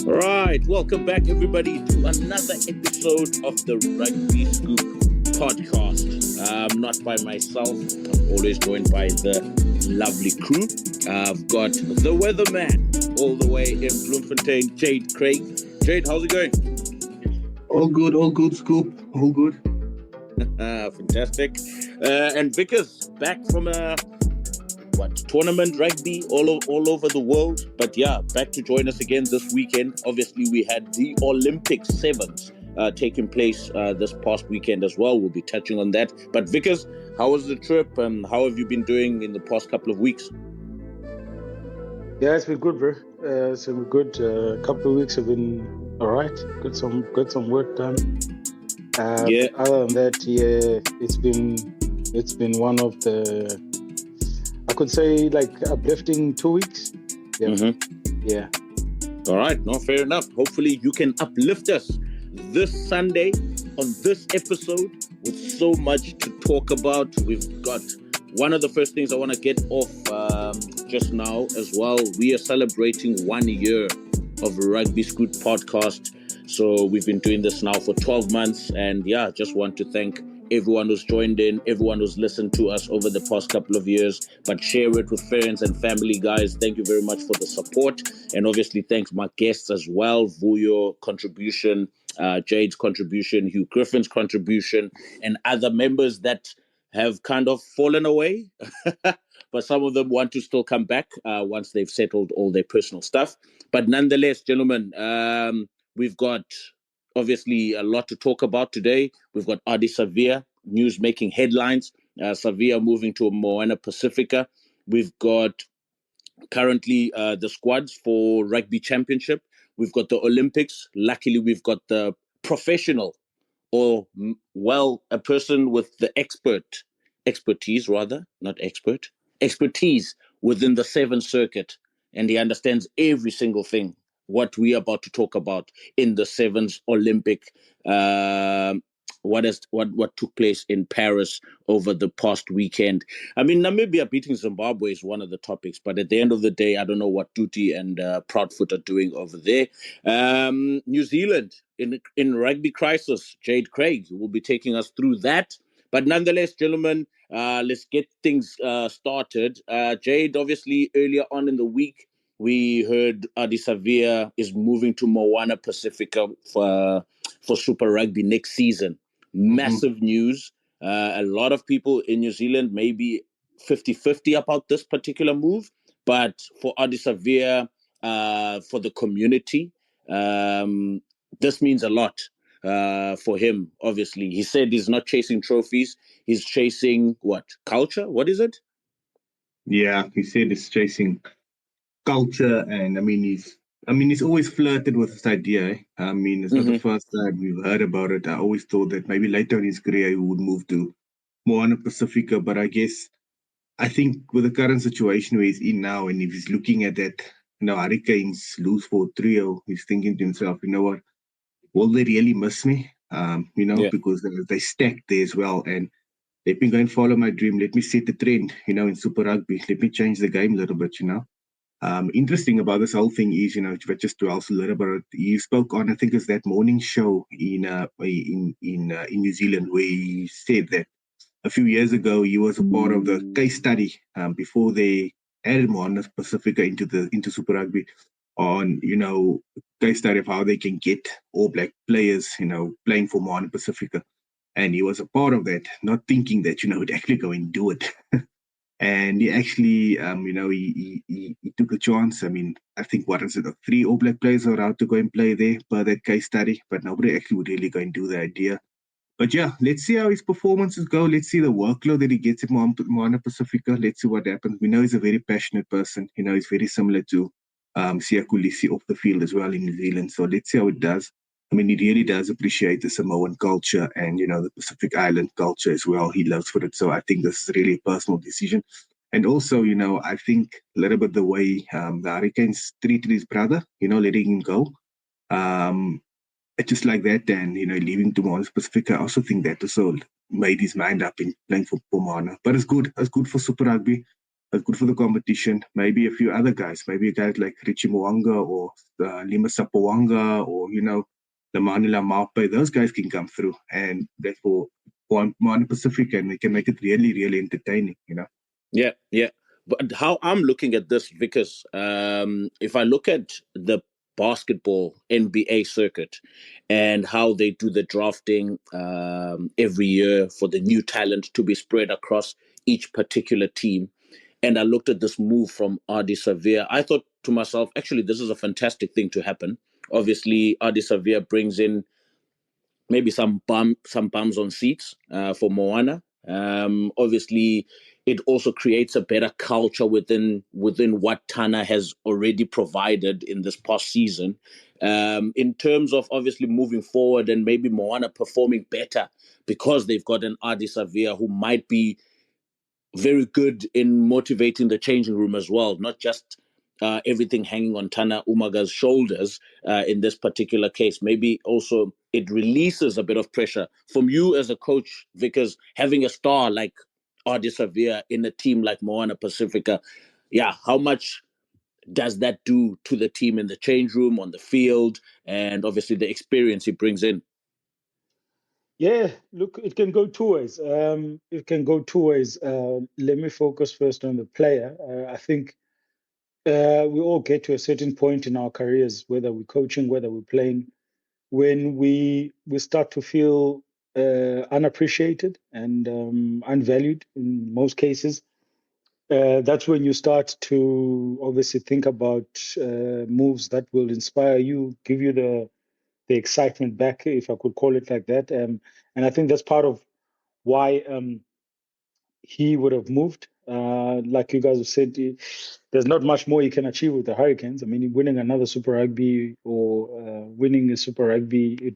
Right, welcome back everybody to another episode of the Rugby Scoop podcast. Not by myself, I'm always joined by the lovely crew. I've got the weatherman all the way in Bloemfontein, Jade Craig. Jade, how's it going? All good, Scoop, all good. Fantastic. And Vickers back from a tournament rugby all over the world, but yeah, back to join us again this weekend. Obviously we had the Olympic Sevens taking place this past weekend as well. We'll be touching on that. But Vickers, how was the trip and how have you been doing in the past couple of weeks? Yeah, it's been good, bro. It's been good. A couple of weeks have been all right. Got some work done. Yeah. Other than that, yeah, it's been one of the, I could say, like uplifting 2 weeks. Yeah. Mm-hmm. Yeah. All right. No, fair enough. Hopefully you can uplift us this Sunday on this episode with so much to talk about. We've got one of the first things I want to get off just now as well. We are celebrating 1 year of Rugby Scoop podcast. So we've been doing this now for 12 months. And yeah, just want to thank everyone who's joined in, everyone who's listened to us over the past couple of years, but share it with friends and family, guys. Thank you very much for the support. And obviously thanks my guests as well, Vuyo contribution, Jade's contribution, Hugh Griffin's contribution, and other members that have kind of fallen away. But some of them want to still come back once they've settled all their personal stuff. But nonetheless, gentlemen, we've got obviously a lot to talk about today. We've got Ardie Savea, news making headlines. Savea moving to Moana Pacifica. We've got currently the squads for Rugby Championship. We've got the Olympics. Luckily, we've got the professional, or a person with the expertise within the Sevens circuit, and he understands every single thing what we are about to talk about in the Sevens Olympic, what took place in Paris over the past weekend. I mean, Namibia beating Zimbabwe is one of the topics, but at the end of the day, I don't know what Tuti and Proudfoot are doing over there. New Zealand in rugby crisis. Jade Craig will be taking us through that. But nonetheless, gentlemen, let's get things started. Jade, obviously, earlier on in the week, we heard Ardie Savea is moving to Moana Pacifica for Super Rugby next season. Massive news. A lot of people in New Zealand may be 50-50 about this particular move, but for Ardie Savea, for the community, this means a lot for him, obviously. He said he's not chasing trophies. He's chasing what? Culture? What is it? Yeah, he said he's chasing culture, and he's always flirted with this idea. I mean, it's not the first time we've heard about it. I always thought that maybe later in his career he would move to Moana Pacifica, but I think with the current situation where he's in now, and if he's looking at that, Hurricanes lose for 3-0, he's thinking to himself, you know what, will they really miss me? Because they stacked there as well, and let me go and follow my dream. Let me set the trend, in Super Rugby. Let me change the game a little bit, Interesting about this whole thing is, just to also a little bit, he spoke on, I think it's that morning show in New Zealand, where he said that a few years ago he was a part of the case study before they added Moana Pacifica into Super Rugby, on case study of how they can get All Black players playing for Moana Pacifica, and he was a part of that, not thinking that he'd actually go and do it. And he actually, he took a chance. I mean, I think, 3 All Black players are out to go and play there per that case study, but nobody actually would really go and do the idea. But yeah, let's see how his performances go. Let's see the workload that he gets at Moana Pacifica. Let's see what happens. We know he's a very passionate person. He's very similar to Siya Kolisi off the field as well in New Zealand. So let's see how it does. I mean, he really does appreciate the Samoan culture and, the Pacific Island culture as well. He loves for it. So I think this is really a personal decision. And also, I think a little bit the way the Hurricanes treated his brother, letting him go. Just like that, and leaving to Moana Pacifica, I also think that also made his mind up in playing for Moana. But it's good. It's good for Super Rugby. It's good for the competition. Maybe a few other guys, maybe guys like Richie Mo'unga or Lima Sapawanga or Lamanila Mape. Those guys can come through, and therefore Moana Pacifica, and they can make it really, really entertaining. Yeah. But how I'm looking at this, Vickers, if I look at the basketball NBA circuit and how they do the drafting every year for the new talent to be spread across each particular team, and I looked at this move from Ardie Savea, I thought to myself, actually, this is a fantastic thing to happen. Obviously, Ardie Savea brings in maybe some bums on seats for Moana. Obviously, it also creates a better culture within what Tana has already provided in this past season. In terms of obviously moving forward and maybe Moana performing better because they've got an Ardie Savea who might be very good in motivating the changing room as well, not just everything hanging on Tana Umaga's shoulders in this particular case. Maybe also it releases a bit of pressure from you as a coach, because having a star like Ardie Savea in a team like Moana Pacifica, how much does that do to the team in the change room, on the field, and obviously the experience he brings in? Yeah, look, it can go two ways. Let me focus first on the player. I think we all get to a certain point in our careers, whether we're coaching, whether we're playing, when we start to feel unappreciated and unvalued in most cases. That's when you start to obviously think about moves that will inspire you, give you the excitement back, if I could call it like that. And I think that's part of why he would have moved. Like you guys have said, there's not much more you can achieve with the Hurricanes. I mean, winning another Super Rugby or winning a Super Rugby,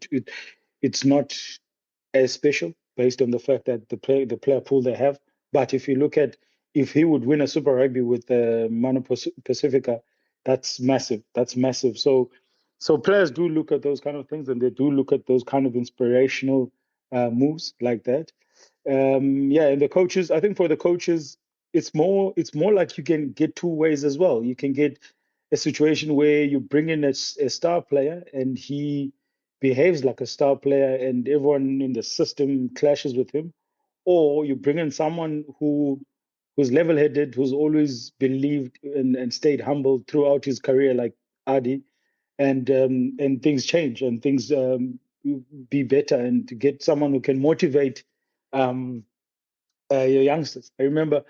it's not as special based on the fact that the player pool they have. But if you look at if he would win a Super Rugby with Moana Pacifica, that's massive. That's massive. So players do look at those kind of things, and they do look at those kind of inspirational moves like that. And the coaches, I think for the coaches, it's more like you can get two ways as well. You can get a situation where you bring in a star player and he behaves like a star player and everyone in the system clashes with him, or you bring in someone who's level-headed, who's always believed and stayed humble throughout his career, like Ardie, and things change and things be better, and to get someone who can motivate your youngsters. I remember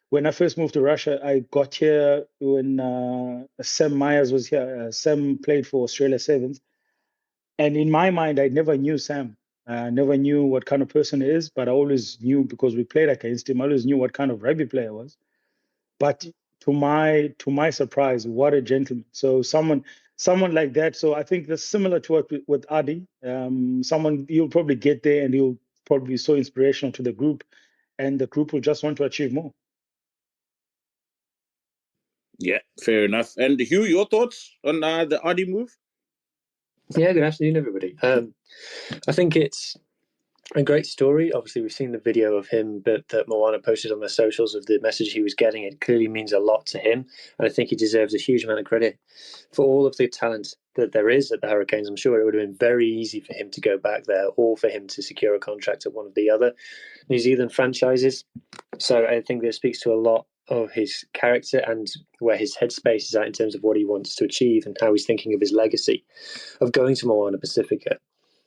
when I first moved to Russia, I got here when Sam Myers was here. Sam played for Australia Sevens. And in my mind, I never knew Sam. I never knew what kind of person he is, but I always knew, because we played against him, I always knew what kind of rugby player he was. But to my surprise, what a gentleman. So someone like that. So I think that's similar to what with Ardie. Someone, you'll probably get there and he'll probably be so inspirational to the group, and the group will just want to achieve more. Yeah, fair enough. And Hugh, your thoughts on the Ardie move? Yeah, good afternoon, everybody. I think it's a great story. Obviously, we've seen the video of him that Moana posted on their socials of the message he was getting. It clearly means a lot to him, and I think he deserves a huge amount of credit for all of the talent that there is at the Hurricanes. I'm sure it would have been very easy for him to go back there, or for him to secure a contract at one of the other New Zealand franchises. So I think this speaks to a lot of his character and where his headspace is at in terms of what he wants to achieve and how he's thinking of his legacy of going to Moana Pacifica.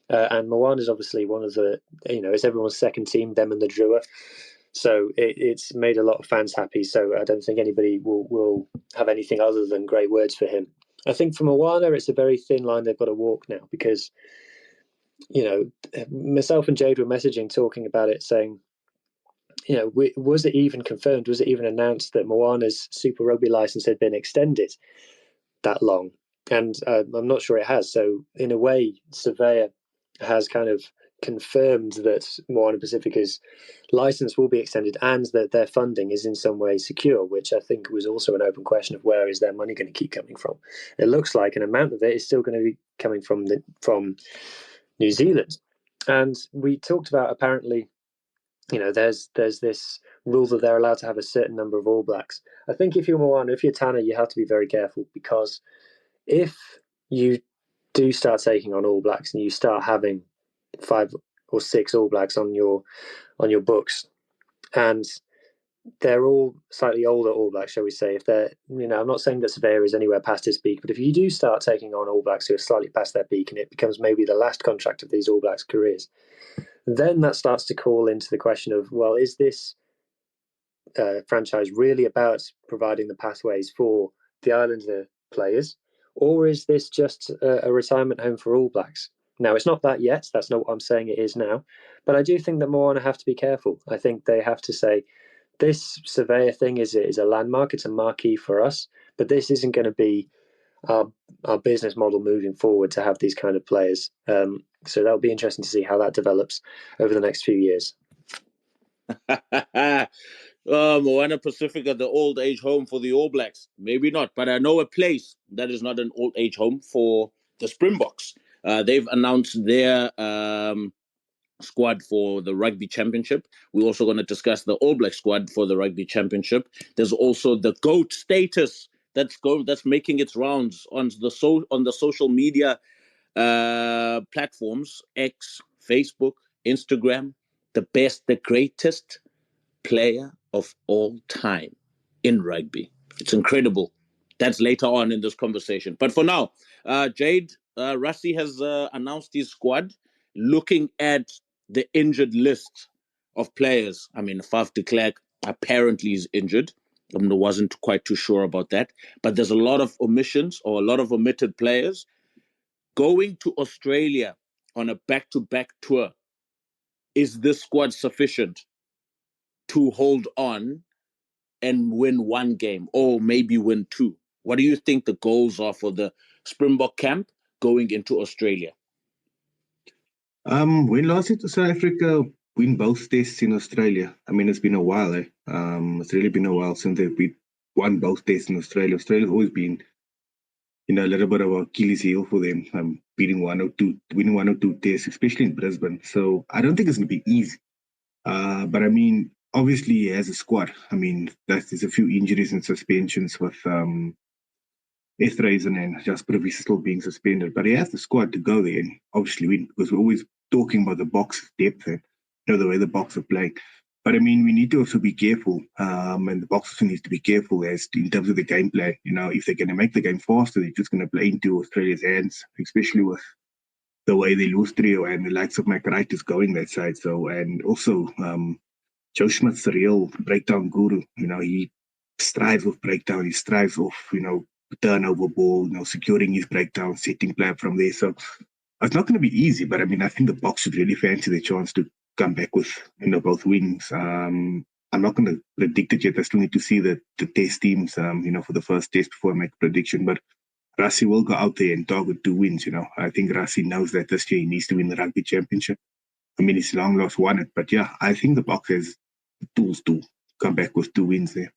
And Moana is obviously one of the, it's everyone's second team, them and the Drua. So it's made a lot of fans happy. So I don't think anybody will have anything other than great words for him. I think for Moana, it's a very thin line they've got to walk now, because myself and Jade were messaging, talking about it, saying, was it even confirmed? Was it even announced that Moana's Super Rugby license had been extended that long? And I'm not sure it has. So in a way, Surveyor has kind of confirmed that Moana Pacifica's license will be extended and that their funding is in some way secure, which I think was also an open question of where is their money going to keep coming from. It looks like an amount of it is still going to be coming from New Zealand. And we talked about, apparently, there's this rule that they're allowed to have a certain number of All Blacks. I think if you're Moana, if you're Tana, you have to be very careful, because if you do start taking on All Blacks and you start having 5 or 6 All Blacks on your books, and they're all slightly older All Blacks, shall we say, if they're, I'm not saying that Surveyor is anywhere past his peak, but if you do start taking on All Blacks who are slightly past their peak and it becomes maybe the last contract of these All Blacks' careers, then that starts to call into the question of, well, is this franchise really about providing the pathways for the Islander players, or is this just a retirement home for All Blacks? Now, it's not that yet. That's not what I'm saying it is now. But I do think that Moana have to be careful. I think they have to say, this Surveyor thing is a landmark. It's a marquee for us. But this isn't going to be our business model moving forward to have these kind of players. So that'll be interesting to see how that develops over the next few years. Moana Pacifica, the old age home for the All Blacks. Maybe not, but I know a place that is not an old age home for the Springboks. They've announced their squad for the Rugby Championship. We're also going to discuss the All Black squad for the Rugby Championship. There's also the GOAT status that's making its rounds on the social media platforms, X, Facebook, Instagram. The best, the greatest player of all time in rugby. It's incredible. That's later on in this conversation. But for now, Jade, Rassie has announced his squad. Looking at the injured list of players, I mean, Faf de Klerk apparently is injured. I wasn't quite too sure about that. But there's a lot of omissions or a lot of omitted players. Going to Australia on a back-to-back tour, is this squad sufficient to hold on and win one game or maybe win 2? What do you think the goals are for the Springbok camp going into Australia? When last year to South Africa win both tests in Australia. I mean, it's been a while. It's really been a while since we won both tests in Australia. Australia's always been, a little bit of an Achilles heel for them. Winning one or two tests, especially in Brisbane. So I don't think it's going to be easy. But I mean, obviously he has a squad. I mean, there's a few injuries and suspensions with Esterhuizen and Jasper Wiese still being suspended. But he has the squad to go there and obviously win, because we're always talking about the box depth and the way the box are playing. But I mean, we need to also be careful, and the box also needs to be careful as in terms of the game plan. If they're going to make the game faster, they're just going to play into Australia's hands, especially with the way they lose trio and the likes of McWright is going that side. So, and also Joe Schmidt's the real breakdown guru. He strives with breakdown. He strives with, turnover ball, securing his breakdown, setting play from there. So it's not going to be easy, but I mean, I think the Boks should really fancy the chance to come back with, both wins. I'm not going to predict it yet. I still need to see the test teams, for the first test before I make a prediction. But Rassie will go out there and target 2 wins. I think Rassie knows that this year he needs to win the Rugby Championship. I mean, he's long lost won it, but yeah, I think the Boks has the tools to come back with 2 wins there.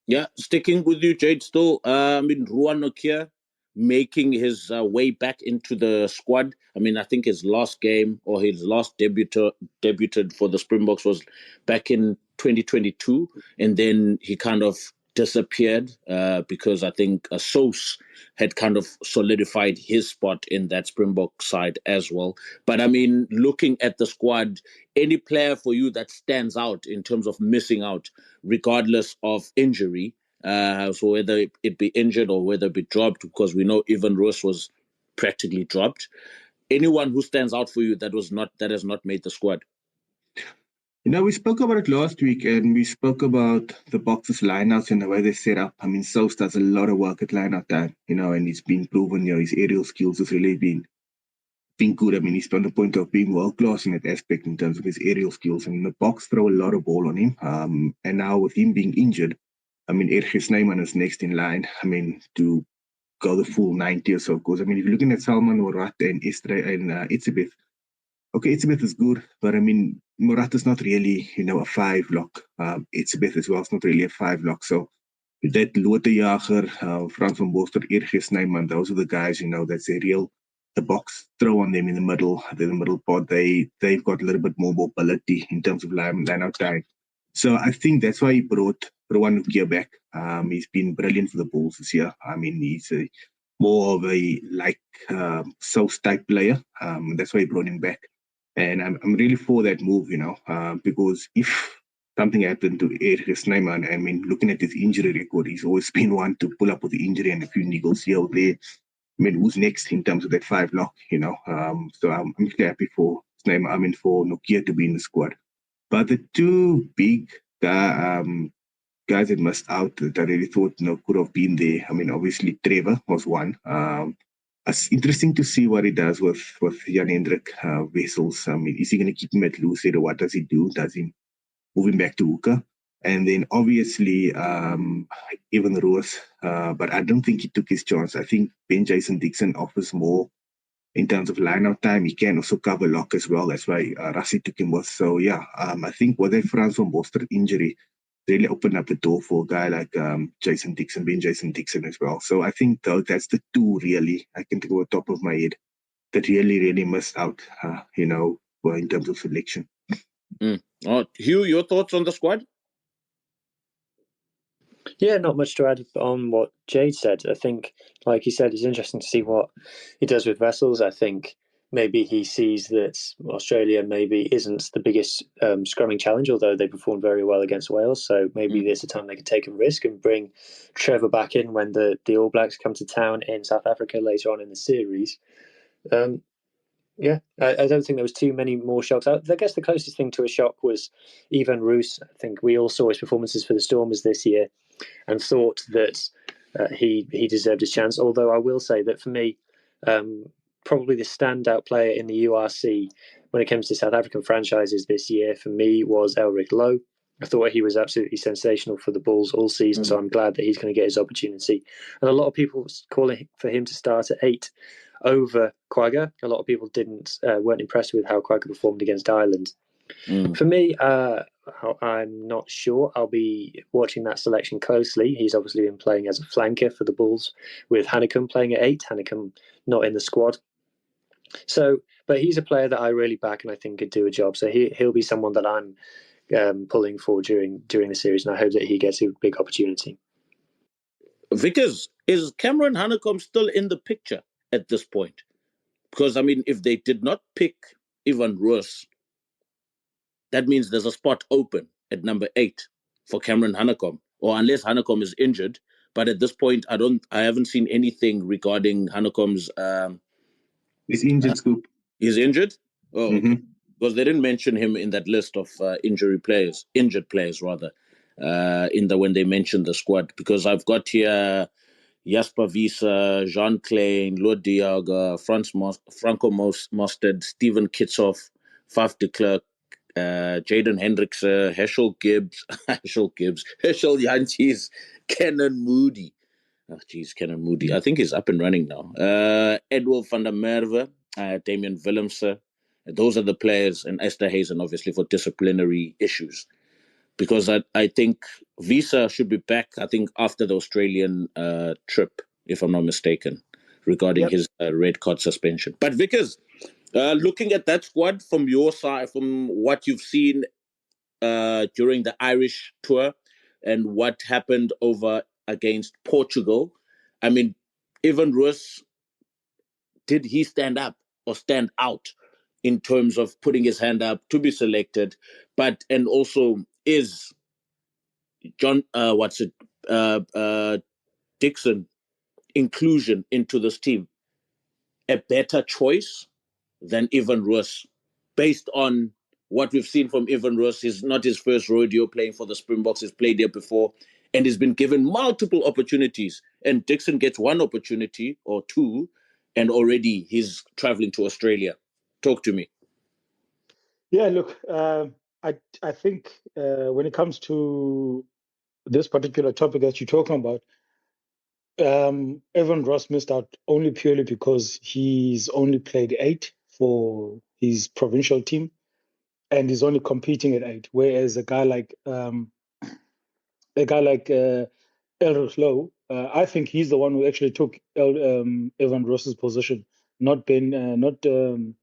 Yeah, sticking with you, Jade, still, Ruan Nokia making his way back into the squad. I mean, I think his last game or his last debuted for the Springboks was back in 2022, and then he kind of disappeared because I think Sous had kind of solidified his spot in that Springbok side as well. But I mean, looking at the squad, any player for you that stands out in terms of missing out, regardless of injury, so whether it be injured or whether it be dropped, because we know even Roos was practically dropped. Anyone who stands out for you that has not made the squad? We spoke about it last week, and we spoke about the Boks' lineouts and the way they set up. I mean, Sous does a lot of work at lineout time, and he's been proven, his aerial skills has really been been good. I mean, he's on the point of being world class in that aspect in terms of his aerial skills. I mean, the box throw a lot of ball on him. And now with him being injured, I mean, Ergis Snyman is next in line. I mean, to go the full 90 or so. Because I mean, if you're looking at Salman, Morat, and Itzebeth, okay, Itzebeth is good, but I mean, Morat is not really, a 5 lock. Itzebeth as well is not really a 5 lock. So that Lotte Jager, Frans van Boster, Ergis Snyman, those are the guys, that's a real, the box throw on them in the middle part. They've got a little bit more mobility in terms of line out time. So I think that's why he brought Rowan Nukia back. He's been brilliant for the Bulls this year. I mean, he's more of a South type player. That's why he brought him back. And I'm really for that move, because if something happened to Ergis Snyman, I mean, looking at his injury record, he's always been one to pull up with the injury and a few niggles here or there. I mean, who's next in terms of that 5 lock, So I'm really happy for Snyman, for Nukia to be in the squad. But the two big guys that missed out that I really thought could have been there. I mean, obviously Trevor was one. It's interesting to see what he does with Jan-Hendrik Wessels. I mean, is he going to keep him at loose or what does he do? Does he move him back to Hooker? And then obviously Evan Roos, but I don't think he took his chance. I think Ben Jason Dixon offers more in terms of line-out time. He can also cover lock as well. That's why Rassie took him with. So yeah, I think with that Frans van Boster injury really opened up the door for a guy like Ben Jason Dixon as well. So I think that's the two really, I can think of the top of my head, that really missed out, in terms of selection. Hugh, your thoughts on the squad? Yeah, not much to add on what Jade said. I think, like he said, it's interesting to see what he does with Wessels. I think maybe he sees that Australia maybe isn't the biggest scrumming challenge, although they performed very well against Wales. So maybe there's a time they could take a risk and bring Trevor back in when the All Blacks come to town in South Africa later on in the series. Yeah, I don't think there was too many more shocks. I guess the closest thing to a shock was Ivan Roos. I think we all saw his performances for the Stormers this year and thought that he deserved his chance. Although I will say that for me, probably the standout player in the URC when it comes to South African franchises this year for me was Elric Lowe. I thought he was absolutely sensational for the Bulls all season, so I'm glad that he's going to get his opportunity. And a lot of people calling for him to start at 8 over Kwagga. A lot of people weren't impressed with how Kwagga performed against Ireland. For me, I'm not sure. I'll be watching that selection closely. He's obviously been playing as a flanker for the Bulls, with Hanekom playing at 8, Hanekom not in the squad. So, but he's a player that I really back and I think could do a job. So he'll be someone that I'm pulling for during the series, and I hope that he gets a big opportunity. Vickers, is Cameron Hanekom still in the picture at this point? Because, I mean, if they did not pick Ivan Roos, that means there's a spot open at number 8 for Cameron Hanekom, or unless Hanekom is injured. But at this point, I haven't seen anything regarding Hanekom's. He's injured, Scoop. He's injured? Oh, okay. Because they didn't mention him in that list of injured players rather, when they mentioned the squad. Because I've got here Jasper Wiese, Jean Klein, Lord Diaga, Franco Mostert, Steven Kitsoff, Faf de Klerk, Jaden Hendrikse, Herschel Gibbs, Herschel Jantjies, Kenan Moody. Oh, geez, Kenan Moody. I think he's up and running now. Edwin van der Merwe, Damian Willemse. Those are the players, and Esther Hazen, obviously, for disciplinary issues. Because I think Visa should be back, I think, after the Australian trip, if I'm not mistaken, regarding his red card suspension. But Vickers, looking at that squad from your side, from what you've seen during the Irish tour and what happened over against Portugal, I mean, Ivan Roos, did he stand up or stand out in terms of putting his hand up to be selected? And also, is John, Dixon inclusion into this team a better choice than Ivan Roos, based on what we've seen from Ivan Roos? Is not his first rodeo playing for the Springboks. He's played there before and he's been given multiple opportunities. And Dixon gets one opportunity or two, and already he's traveling to Australia. Talk to me. Yeah, look, I think when it comes to this particular topic that you're talking about, Evan Ross missed out only purely because he's only played 8 for his provincial team, and he's only competing at 8. Whereas a guy like Elrich Lowe, I think he's the one who actually took Evan Ross's position, not Jason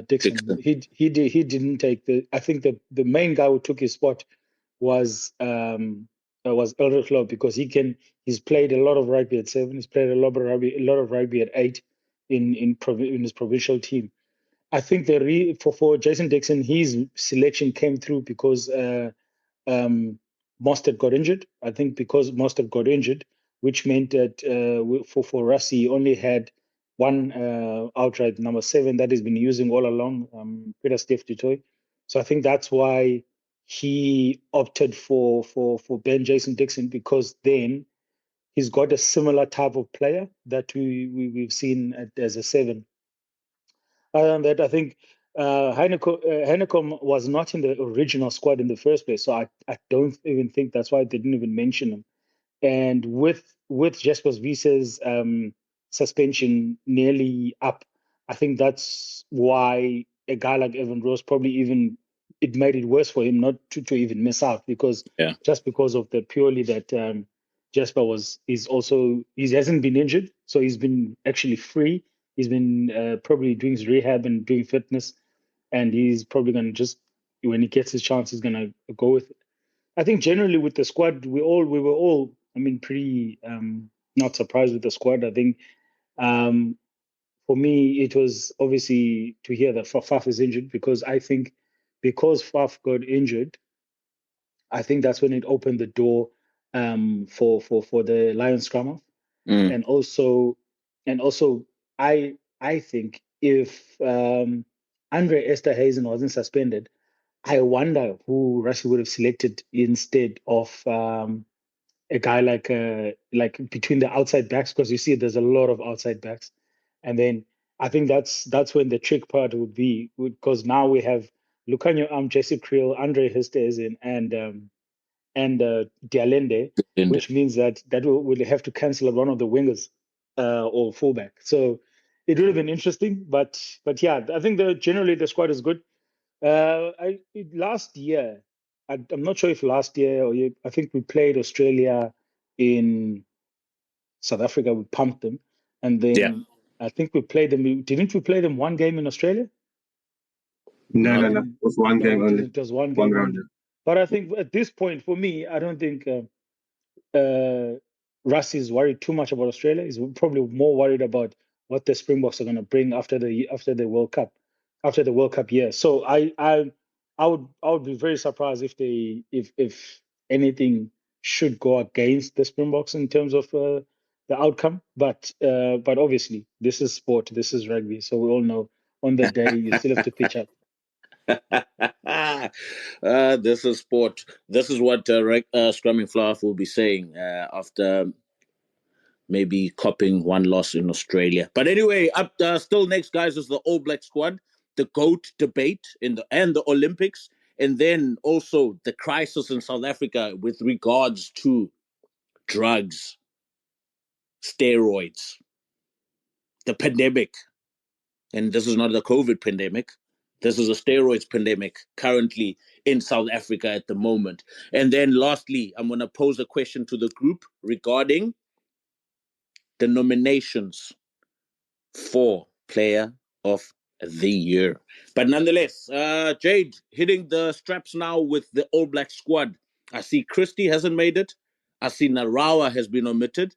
Dixon. He didn't take the. I think the main guy who took his spot was Elrich Lowe, because he's played a lot of rugby at 7. He's played a lot of rugby at 8 in his provincial team. I think for Jason Dixon, his selection came through because Mostert got injured. I think because Mostert got injured, which meant that for Rassie, he only had one outright number 7 that he's been using all along, Pieter-Steph du Toit. So I think that's why he opted for Ben Jason Dixon, because then he's got a similar type of player that we've seen as a 7. Other than that, I think Heineken was not in the original squad in the first place, so I don't even think that's why they didn't even mention him. And with Jesper Wiese's suspension nearly up, I think that's wis a guy like Evan Ross probably even it made it worse for him not to even miss out, because just because of the purely that Jesper he hasn't been injured, so he's been actually free. He's been probably doing his rehab and doing fitness, and he's probably going to just, when he gets his chance, he's going to go with it. I think generally with the squad, we were all, I mean, pretty not surprised with the squad. I think for me, it was obviously to hear that Faf is injured, because I think because Faf got injured, I think that's when it opened the door for the Lions scrum. And also I think if Andre Esterhuizen wasn't suspended, I wonder who Rassie would have selected instead of a guy like between the outside backs, because you see there's a lot of outside backs. And then I think that's when the trick part would be, because now we have Lukhanyo Jesse Creel, Andre Esterhuizen, and Dialende, which means that we'll have to cancel one of the wingers or fullback. So it would have been interesting, but yeah, I think generally the squad is good. Last year, I'm not sure if last year or I think we played Australia in South Africa. We pumped them, and then I think we played them. Didn't we play them one game in Australia? No. It was one game only. It was one game only. But I think at this point, for me, I don't think Russ is worried too much about Australia. He's probably more worried about what the Springboks are going to bring after the World Cup year. So I would be very surprised if anything should go against the Springboks in terms of the outcome. But obviously this is sport, this is rugby, so we all know on the day you still have to pitch up. This is sport. This is what Scrumming Fluff will be saying after maybe copping one loss in Australia. But anyway, up still next, guys, is the All Black squad, the GOAT debate and the Olympics, and then also the crisis in South Africa with regards to drugs, steroids, the pandemic. And this is not the COVID pandemic. This is a steroids pandemic currently in South Africa at the moment. And then lastly, I'm going to pose a question to the group regarding the nominations for Player of the Year. But nonetheless, Jade, hitting the straps now with the All Black squad. I see Christie hasn't made it. I see Narawa has been omitted.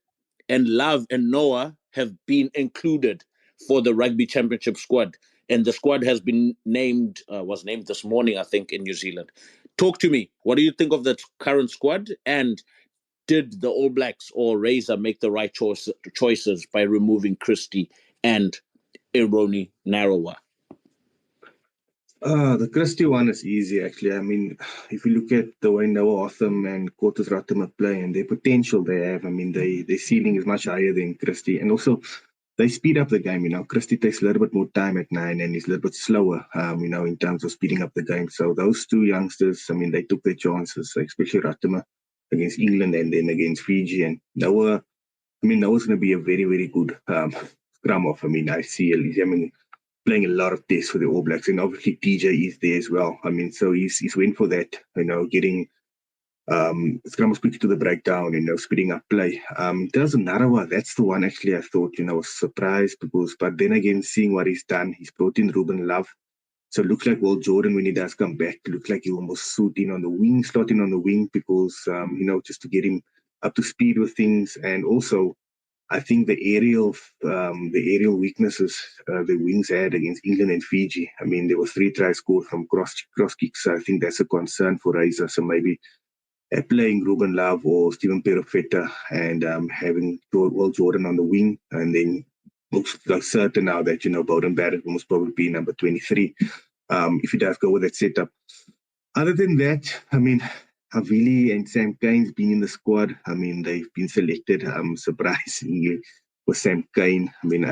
And Love and Noah have been included for the Rugby Championship squad. And the squad has been was named this morning, I think, in New Zealand. Talk to me. What do you think of the current squad? And did the All Blacks or Razor make the right choices by removing Christie and Ironi Narawa? The Christie one is easy, actually. I mean, if you look at the way Noah Otham and Curtis Rottum are playing and the potential they have, I mean, their ceiling is much higher than Christie. And also, they speed up the game, Christie takes a little bit more time at 9 and he's a little bit slower, in terms of speeding up the game. So those two youngsters, I mean, they took their chances, especially Rottum against England and then against Fiji. And Noah's going to be a very, very good scrum off. I mean, I see he's playing a lot of tests for the All Blacks, and obviously TJ is there as well. I mean, so he's went for that, getting scrum quickly to the breakdown, speeding up play. There's another one. That's the one actually I thought, was surprised but then again, seeing what he's done, he's brought in Ruben Love. So it looks like Will Jordan, when he does come back, looks like he almost slot in on the wing because, just to get him up to speed with things. And also, I think the aerial weaknesses the wings had against England and Fiji. I mean, there were 3 tries scored from cross kicks. So I think that's a concern for Razor. So maybe playing Ruben Love or Steven Perofeta and having Will Jordan on the wing, and then looks like certain now that Beauden Barrett will most probably be number 23 if he does go with that setup. Other than that, I mean, Havili and Sam Cane's been in the squad. I mean, they've been selected. Surprisingly for Sam Cane. I mean,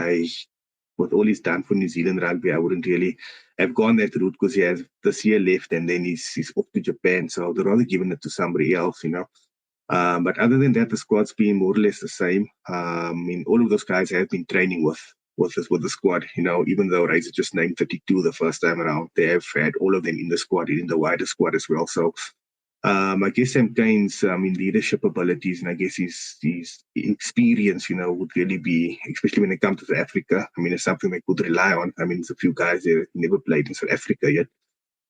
with all he's done for New Zealand rugby, I wouldn't really have gone that route because he has this year left and then he's off to Japan. So I'd rather given it to somebody else, But other than that, the squad's been more or less the same. I mean, all of those guys have been training with the squad, even though Razor just named 32 the first time around, they have had all of them in the squad, in the wider squad as well. So I guess Sam Cane's leadership abilities and I guess his experience, would really be, especially when it comes to Africa. I mean, it's something they could rely on. I mean, there's a few guys there that never played in South Africa yet.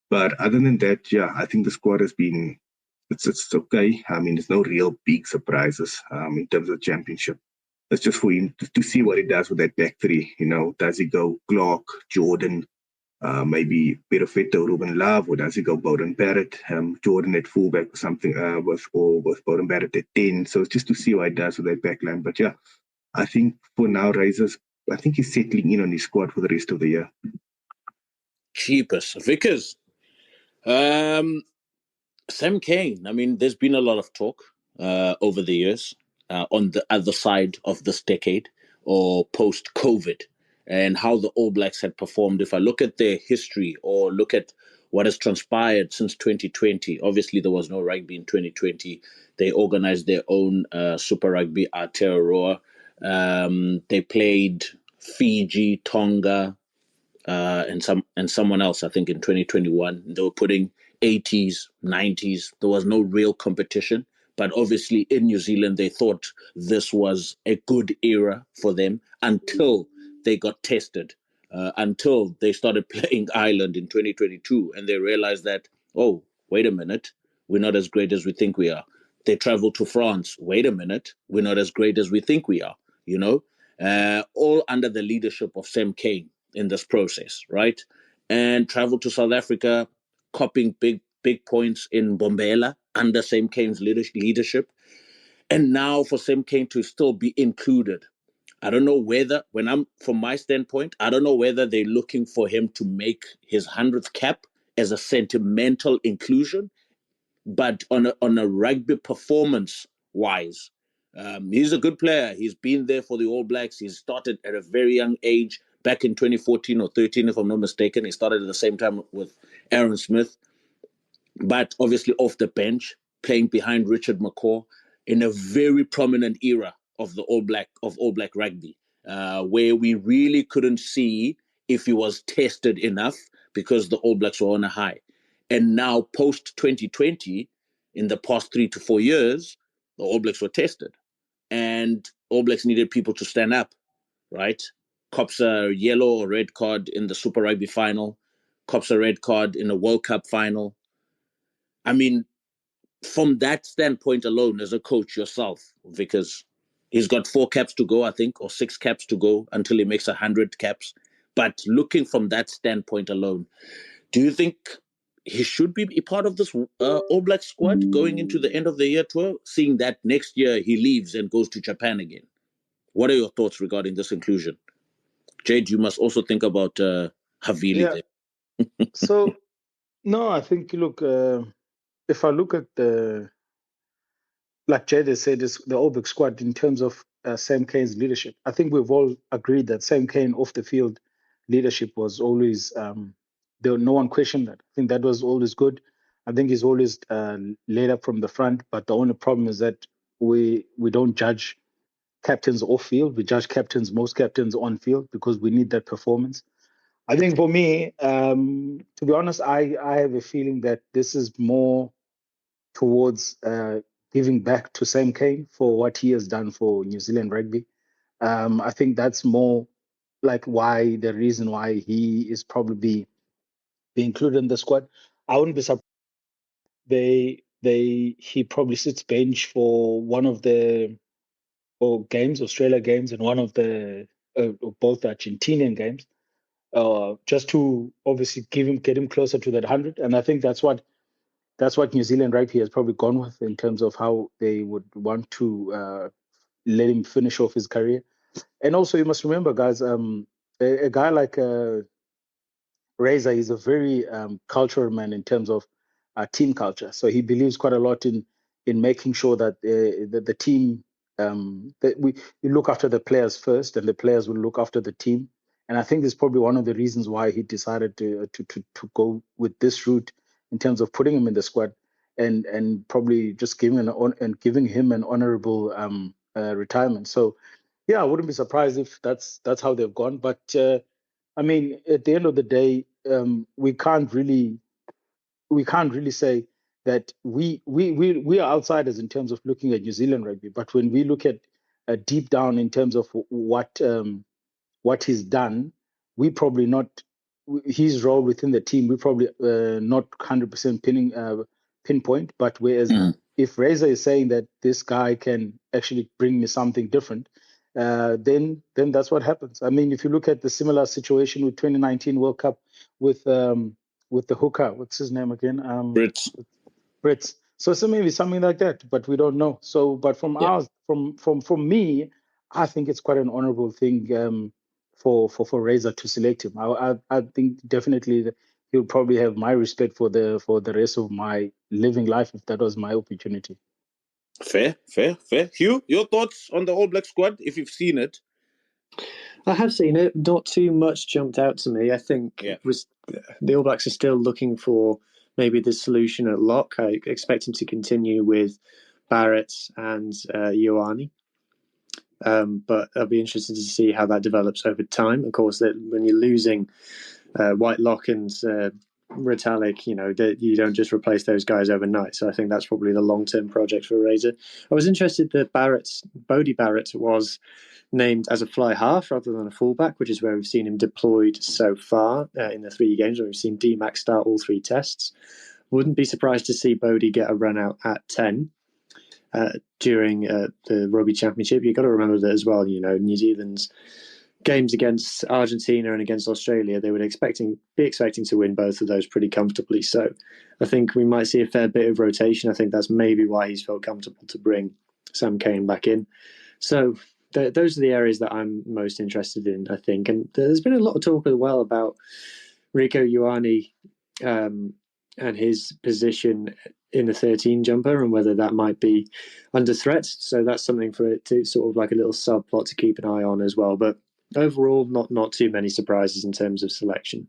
But other than that, yeah, I think the squad has been, it's okay. I mean, there's no real big surprises in terms of the championship. It's just for him to see what he does with that back three. Does he go Clark, Jordan, maybe Perofeta, Ruben Love, or does he go Beauden Barrett, Jordan at fullback or something, with Beauden Barrett at 10. So it's just to see what he does with that back line. But yeah, I think for now, Razor's, I think he's settling in on his squad for the rest of the year. Cheapest. Vickers. Sam Cane, I mean, there's been a lot of talk over the years on the other side of this decade or post-COVID and how the All Blacks had performed. If I look at their history or look at what has transpired since 2020, obviously there was no rugby in 2020. They organized their own Super Rugby Aotearoa. They played Fiji, Tonga, and someone else, I think in 2021. They were putting 80s, 90s. There was no real competition. But obviously in New Zealand, they thought this was a good era for them until they got tested, until they started playing Ireland in 2022. And they realized that, oh, wait a minute, we're not as great as we think we are. They traveled to France. Wait a minute, we're not as great as we think we are, all under the leadership of Sam Cane in this process, right? And traveled to South Africa, copying big points in Bombela under Sam Cane's leadership. And now for Sam Cane to still be included, I don't know whether, from my standpoint, I don't know whether they're looking for him to make his 100th cap as a sentimental inclusion, but on a rugby performance wise, he's a good player. He's been there for the All Blacks. He started at a very young age, back in 2014 or 13, if I'm not mistaken. He started at the same time with Aaron Smith, but obviously off the bench, playing behind Richard McCaw in a very prominent era of the All Black rugby, where we really couldn't see if he was tested enough because the All Blacks were on a high. And now post 2020, in the past 3 to 4 years, the All Blacks were tested, and All Blacks needed people to stand up, right? Cops a yellow or red card in the Super Rugby final, cops a red card in the World Cup final. I mean, from that standpoint alone, as a coach yourself, because he's got 4 caps to go, I think, or 6 caps to go until he makes 100 caps. But looking from that standpoint alone, do you think he should be a part of this All Black squad going into the end of the year tour, seeing that next year he leaves and goes to Japan again? What are your thoughts regarding this inclusion? Jade, you must also think about Havili there. So no, I think look, if I look at the, like Jade has said, is the All Black squad in terms of Sam Kane's leadership. I think we've all agreed that Sam Kane off the field leadership was always there. No one questioned that. I think that was always good. I think he's always laid up from the front. But the only problem is that we don't judge captains off field. We judge most captains on field because we need that performance. I think for me, to be honest, I have a feeling that this is more towards giving back to Sam Kane for what he has done for New Zealand rugby. I think that's more like the reason why he is probably be included in the squad. I wouldn't be surprised he probably sits bench for one of the games, Australia games, and one of the both Argentinian games, just to obviously get him closer to that 100. And I think that's what New Zealand rugby has probably gone with in terms of how they would want to let him finish off his career. And also, you must remember, guys, a guy like Razor is a very cultural man in terms of team culture. So he believes quite a lot in making sure that the team that we look after the players first, and the players will look after the team. And I think this is probably one of the reasons why he decided to go with this route in terms of putting him in the squad, and probably just giving him an honorable retirement. So yeah, I wouldn't be surprised if that's how they've gone. But I mean, at the end of the day, we can't really say that we are outsiders in terms of looking at New Zealand rugby. But when we look at deep down in terms of what he's done, we probably not his role within the team. We probably not 100% pinpoint. But whereas if Razor is saying that this guy can actually bring me something different, then that's what happens. I mean, if you look at the similar situation with 2019 World Cup with the hooker, what's his name again? Brits. So maybe something like that, but we don't know. So, but from me, I think it's quite an honourable thing for Razor to select him. I think definitely that he'll probably have my respect for the rest of my living life if that was my opportunity. Fair. Hugh, your thoughts on the All Black squad, if you've seen it? I have seen it. Not too much jumped out to me. I think the All Blacks are still looking for maybe the solution at lock. I expect him to continue with Barrett and Ioane. But I'll be interested to see how that develops over time. Of course, that when you're losing Whitelock and Retallick, you don't just replace those guys overnight. So I think that's probably the long-term project for Razor. I was interested that Bodie Barrett was named as a fly half rather than a fullback, which is where we've seen him deployed so far in the 3 games where we've seen D-Mac start all 3 tests. Wouldn't be surprised to see Bodie get a run out at 10 during the Rugby Championship. You've got to remember that as well, New Zealand's games against Argentina and against Australia, they would be expecting to win both of those pretty comfortably. So I think we might see a fair bit of rotation. I think that's maybe why he's felt comfortable to bring Sam Cane back in. So those are the areas that I'm most interested in, I think. And there's been a lot of talk as well about Rieko Ioane and his position in the 13 jumper and whether that might be under threat. So that's something for it to sort of like a little subplot to keep an eye on as well. But overall, not too many surprises in terms of selection.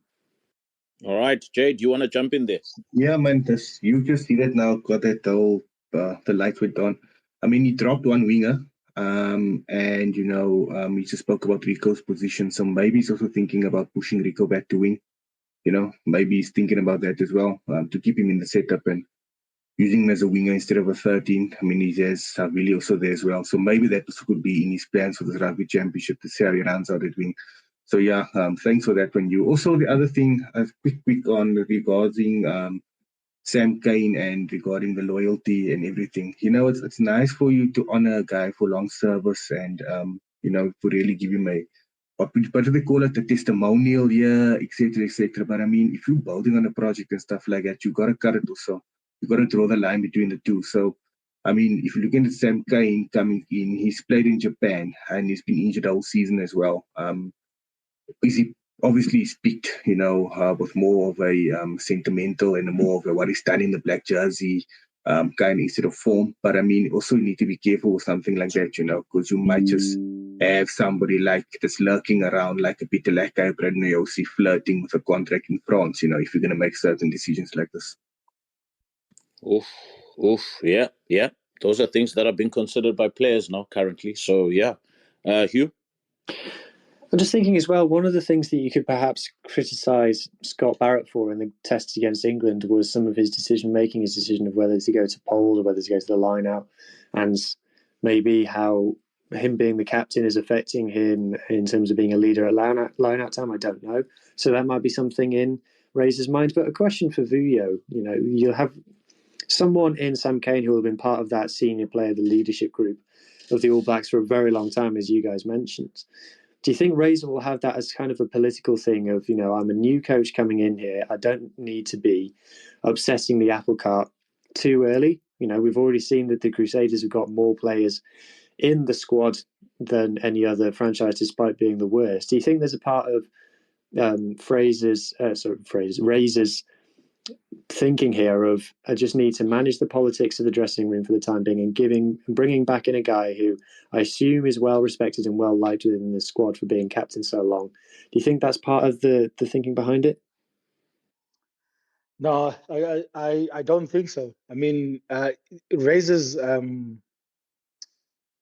All right, Jay, do you want to jump in there? Yeah, man, you just see that now, got that whole, the lights went on. I mean, he dropped one winger, and, he just spoke about Rico's position. So maybe he's also thinking about pushing Rico back to wing. Maybe he's thinking about that as well, to keep him in the setup and using him as a winger instead of a 13. I mean, he has Savili also there as well. So maybe that could be in his plans for the Rugby Championship to see how he runs out at wing. So yeah, thanks for that one, you. Also, the other thing, quick on regarding Sam Cane and regarding the loyalty and everything. It's nice for you to honor a guy for long service and, to really give him what do they call it, a testimonial here, etc., etc. But I mean, if you're building on a project and stuff like that, you got to cut it also. You got to draw the line between the two. So, I mean, if you're looking at Sam Cane coming in, he's played in Japan and he's been injured all season as well. Is he obviously speak, with more of a sentimental and more of a what is done in the black jersey kind of instead of form. But I mean, also you need to be careful with something like that, because you might just have somebody like that's lurking around like a Peter Laka, Bradley Yossi flirting with a contract in France, if you're going to make certain decisions like this. Yeah. Those are things that are being considered by players now currently. So, yeah. Hugh? I'm just thinking as well, one of the things that you could perhaps criticise Scott Barrett for in the tests against England was some of his decision-making, his decision of whether to go to Poles or whether to go to the line-out, and maybe how him being the captain is affecting him in terms of being a leader at line-out time. I don't know. So that might be something in Razor's mind. But a question for Vuyo, you'll have someone in Sam Cane who will have been part of that senior player, the leadership group of the All Blacks for a very long time, as you guys mentioned. Do you think Razor will have that as kind of a political thing of, I'm a new coach coming in here. I don't need to be obsessing the apple cart too early. We've already seen that the Crusaders have got more players in the squad than any other franchise, despite being the worst. Do you think there's a part of Razor's thinking here of I just need to manage the politics of the dressing room for the time being and bringing back in a guy who I assume is well respected and well liked within the squad for being captain so long? Do you think that's part of the thinking behind it? No, I don't think so. I mean, Razor's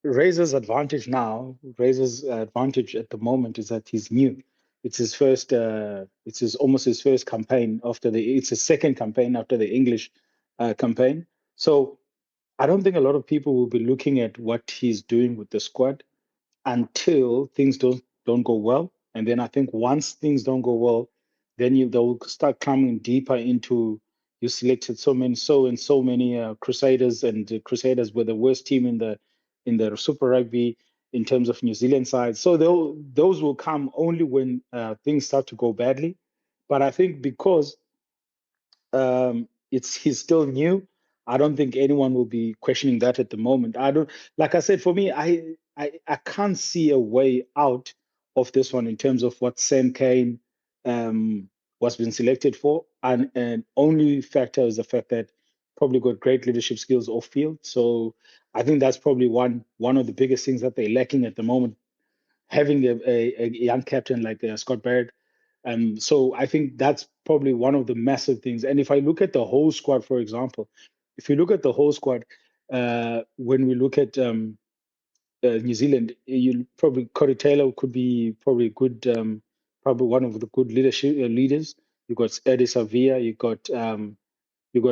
advantage now, Razor's advantage at the moment is that he's new. It's his first. Almost his first campaign it's his second campaign after the English campaign. So I don't think a lot of people will be looking at what he's doing with the squad until things don't go well. And then I think once things don't go well, then they'll start coming deeper into you selected so many Crusaders, and the Crusaders were the worst team in the Super Rugby in terms of New Zealand side. So those will come only when things start to go badly. But I think because he's still new, I don't think anyone will be questioning that at the moment. Like I said, for me, I can't see a way out of this one in terms of what Sam Cane was being selected for, and only factor is the fact that probably got great leadership skills off field. So I think that's probably one of the biggest things that they're lacking at the moment, having a young captain like Scott Barrett. So I think that's probably one of the massive things. And if I look at the whole squad, for example, if you look at the whole squad, when we look at New Zealand, you probably Corey Taylor could be probably good, probably one of the good leaders. You got Eddie Savia, you got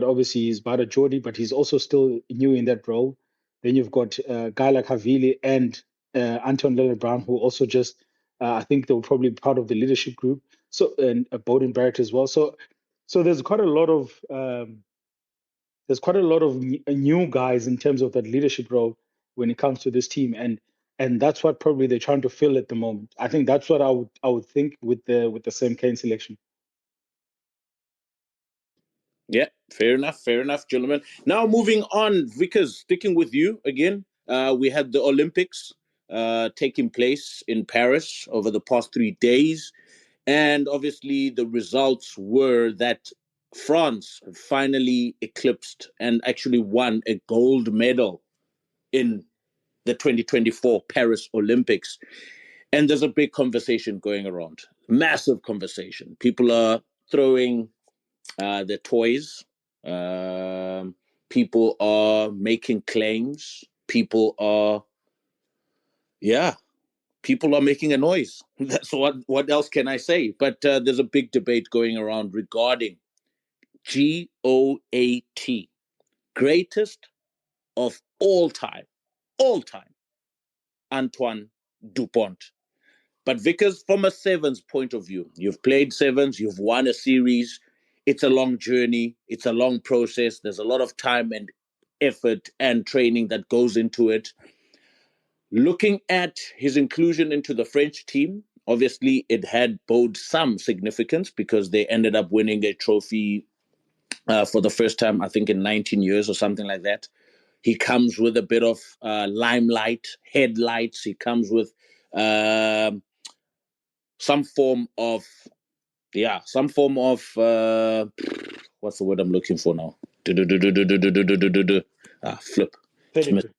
obviously his Bada Jordi, but he's also still new in that role. Then you've got a guy like Havili and Anton Lillard-Brown, who also just I think they were probably part of the leadership group. So and Bowden Barrett as well. So there's quite a lot of new guys in terms of that leadership role when it comes to this team, and that's what probably they're trying to fill at the moment. I think that's what I would think with the Sam Cane selection. Yeah, fair enough, gentlemen. Now moving on, Vickers, sticking with you again. We had the Olympics taking place in Paris over the past 3 days. And obviously the results were that France finally eclipsed and actually won a gold medal in the 2024 Paris Olympics. And there's a big conversation going around, massive conversation. People are throwing their toys. People are making claims. People are making a noise. That's what else can I say? But there's a big debate going around regarding GOAT, greatest of all time, Antoine Dupont. But Vickers, from a sevens point of view, you've played sevens, you've won a series. It's a long journey. It's a long process. There's a lot of time and effort and training that goes into it. Looking at his inclusion into the French team, obviously it had bode some significance because they ended up winning a trophy for the first time, I think, in 19 years or something like that. He comes with a bit of limelight, headlights. He comes with some form of what's the word I'm looking for now? Flip. Pedigree.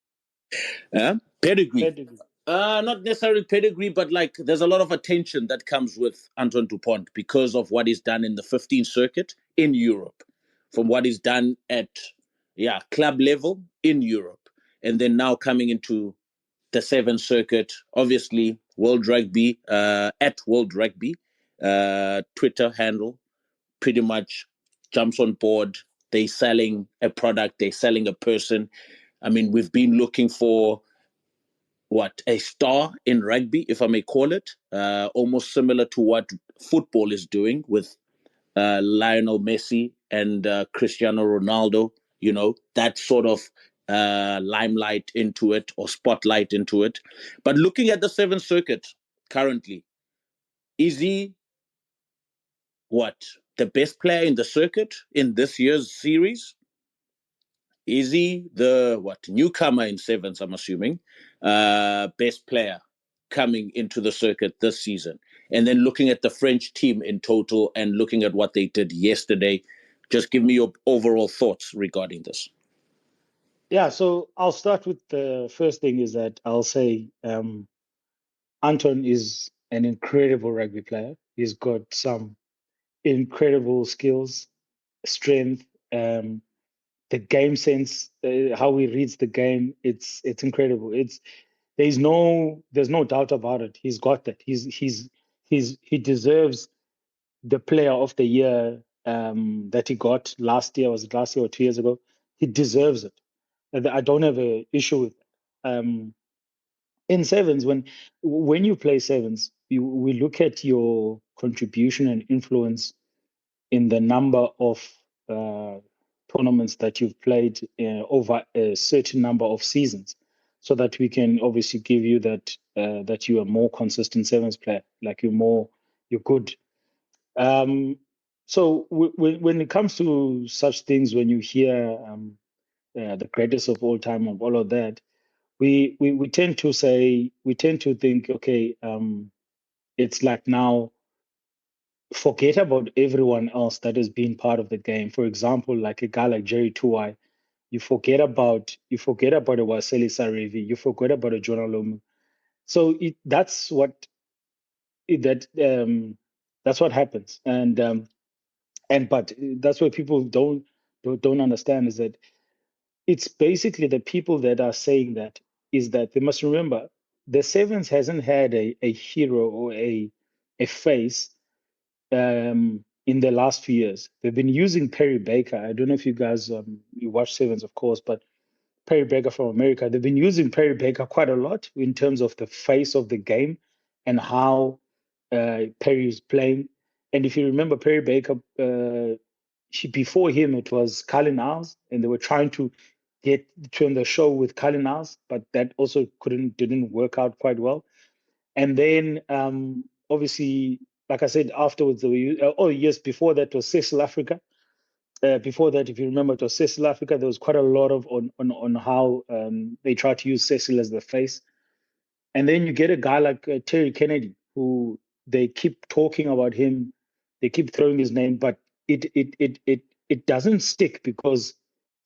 Pedigree. Pedigree. Not necessarily pedigree, but like there's a lot of attention that comes with Antoine Dupont because of what he's done in the 15th circuit in Europe, from what he's done at club level in Europe, and then now coming into the 7th circuit, obviously World Rugby, at World Rugby, Twitter handle, pretty much jumps on board. They're selling a product, they're selling a person. I mean, we've been looking for a star in rugby, if I may call it, almost similar to what football is doing with Lionel Messi and Cristiano Ronaldo, that sort of limelight into it or spotlight into it. But looking at the 7th circuit currently, is he the best player in the circuit in this year's series? Is he the newcomer in sevens, I'm assuming, best player coming into the circuit this season? And then looking at the French team in total and looking at what they did yesterday, just give me your overall thoughts regarding this. Yeah, so I'll start with the first thing is that I'll say Anton is an incredible rugby player. He's got some incredible skills, strength, the game sense, how he reads the game. It's incredible. There's no doubt about it. He's got that. He deserves the player of the year that he got last year. Was it last year or 2 years ago? He deserves it. I don't have an issue with it. In sevens, when you play sevens, we look at your contribution and influence in the number of tournaments that you've played over a certain number of seasons, so that we can obviously give you that you are more consistent sevens player, like you're good. So when it comes to such things, when you hear the greatest of all time of all of that, we tend to think, okay, it's like now forget about everyone else that has been part of the game. For example, like a guy like Jerry Tuwai, you forget about a Waseli Sarevi, you forget about a Jonah Lomu. So that's what happens, but that's what people don't understand, is that it's basically the people that are saying that is that they must remember the sevens hasn't had a hero or a face in the last few years. They've been using Perry Baker. I don't know if you guys you watch sevens, of course, but Perry Baker from America. They've been using Perry Baker quite a lot in terms of the face of the game and how Perry is playing. And if you remember Perry Baker, before him it was Colin Niles, and they were trying to get on the show with Colin Niles, but that also didn't work out quite well. And then obviously, like I said, afterwards, yes, before that was Cecil Africa. Before that, if you remember, it was Cecil Africa. There was quite a lot of on how they tried to use Cecil as the face. And then you get a guy like Terry Kennedy, who they keep talking about him, they keep throwing his name, but it doesn't stick because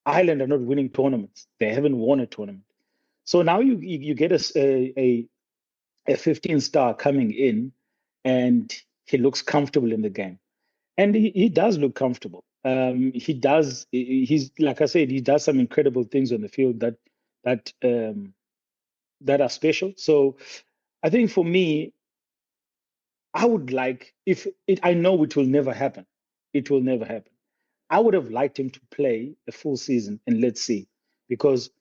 Ireland are not winning tournaments. They haven't won a tournament. So now you get a 15-star coming in, and he looks comfortable in the game, and he does look comfortable. He's like I said, he does some incredible things on the field that are special. So I think for me, I would like, I know it will never happen. It will never happen. I would have liked him to play a full season, and let's see, because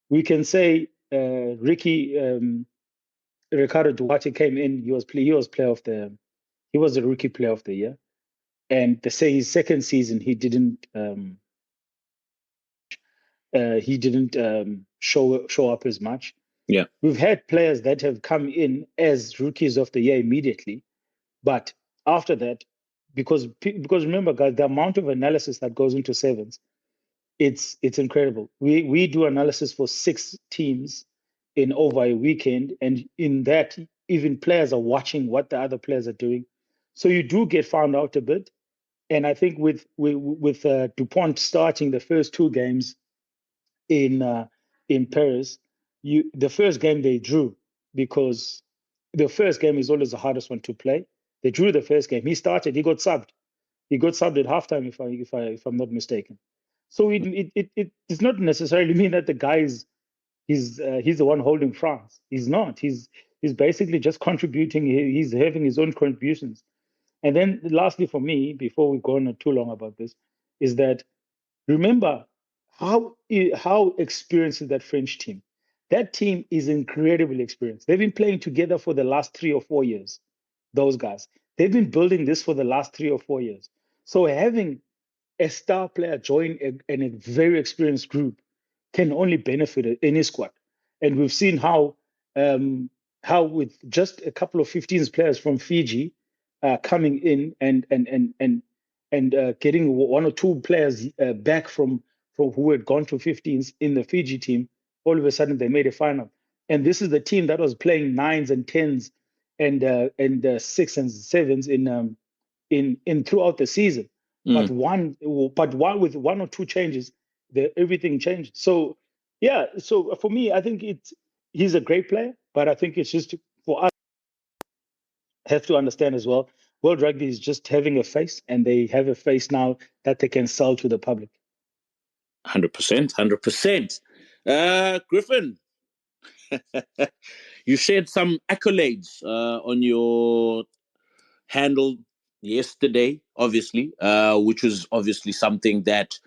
we can say Ricardo Duarte came in. He was the rookie player of the year, and they say his second season he didn't show up as much. Yeah, we've had players that have come in as rookies of the year immediately, but after that, because remember, guys, the amount of analysis that goes into sevens, it's incredible. We do analysis for 6 teams in over a weekend, and in that even players are watching what the other players are doing. So you do get found out a bit. And I think with Dupont starting the first two games in Paris, the first game they drew, because the first game is always the hardest one to play. They drew the first game. He started. He got subbed. He got subbed at halftime, if I'm not mistaken. So it does not necessarily mean that the guy is he's the one holding France. He's not. He's basically just contributing. He's having his own contributions. And then lastly, for me, before we go on too long about this, is that remember how experienced is that French team. That team is incredibly experienced. They've been playing together for the last 3 or 4 years. Those guys. They've been building this for the last 3 or 4 years. So having a star player join a very experienced group can only benefit any squad. And we've seen how with just a couple of 15 players from Fiji coming in and getting 1 or 2 players back from who had gone to 15s in the Fiji team, all of a sudden they made a final. And this is the team that was playing 9s and 10s and 6s and 7s in throughout the season. But with 1 or 2 changes, everything changed. So yeah, so for me, I think he's a great player, but I think it's just for us have to understand as well. World Rugby is just having a face, and they have a face now that they can sell to the public. 100%. Griffin, you shared some accolades on your handle yesterday, obviously, which was obviously something that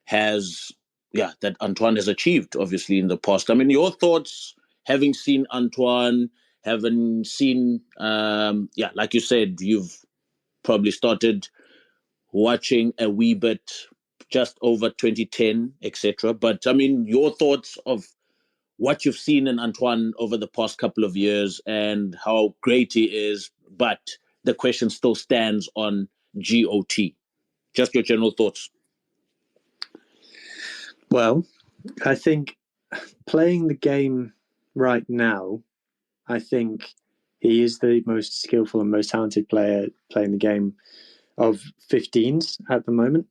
that Antoine has achieved, obviously, in the past. I mean, your thoughts, having seen Antoine, having seen, like you said, you've probably started watching a wee bit just over 2010, etc. But I mean, your thoughts of what you've seen in Antoine over the past couple of years and how great he is, but the question still stands on GOT. Just your general thoughts. Well, I think playing the game right now, I think he is the most skillful and most talented player playing the game of 15s at the moment.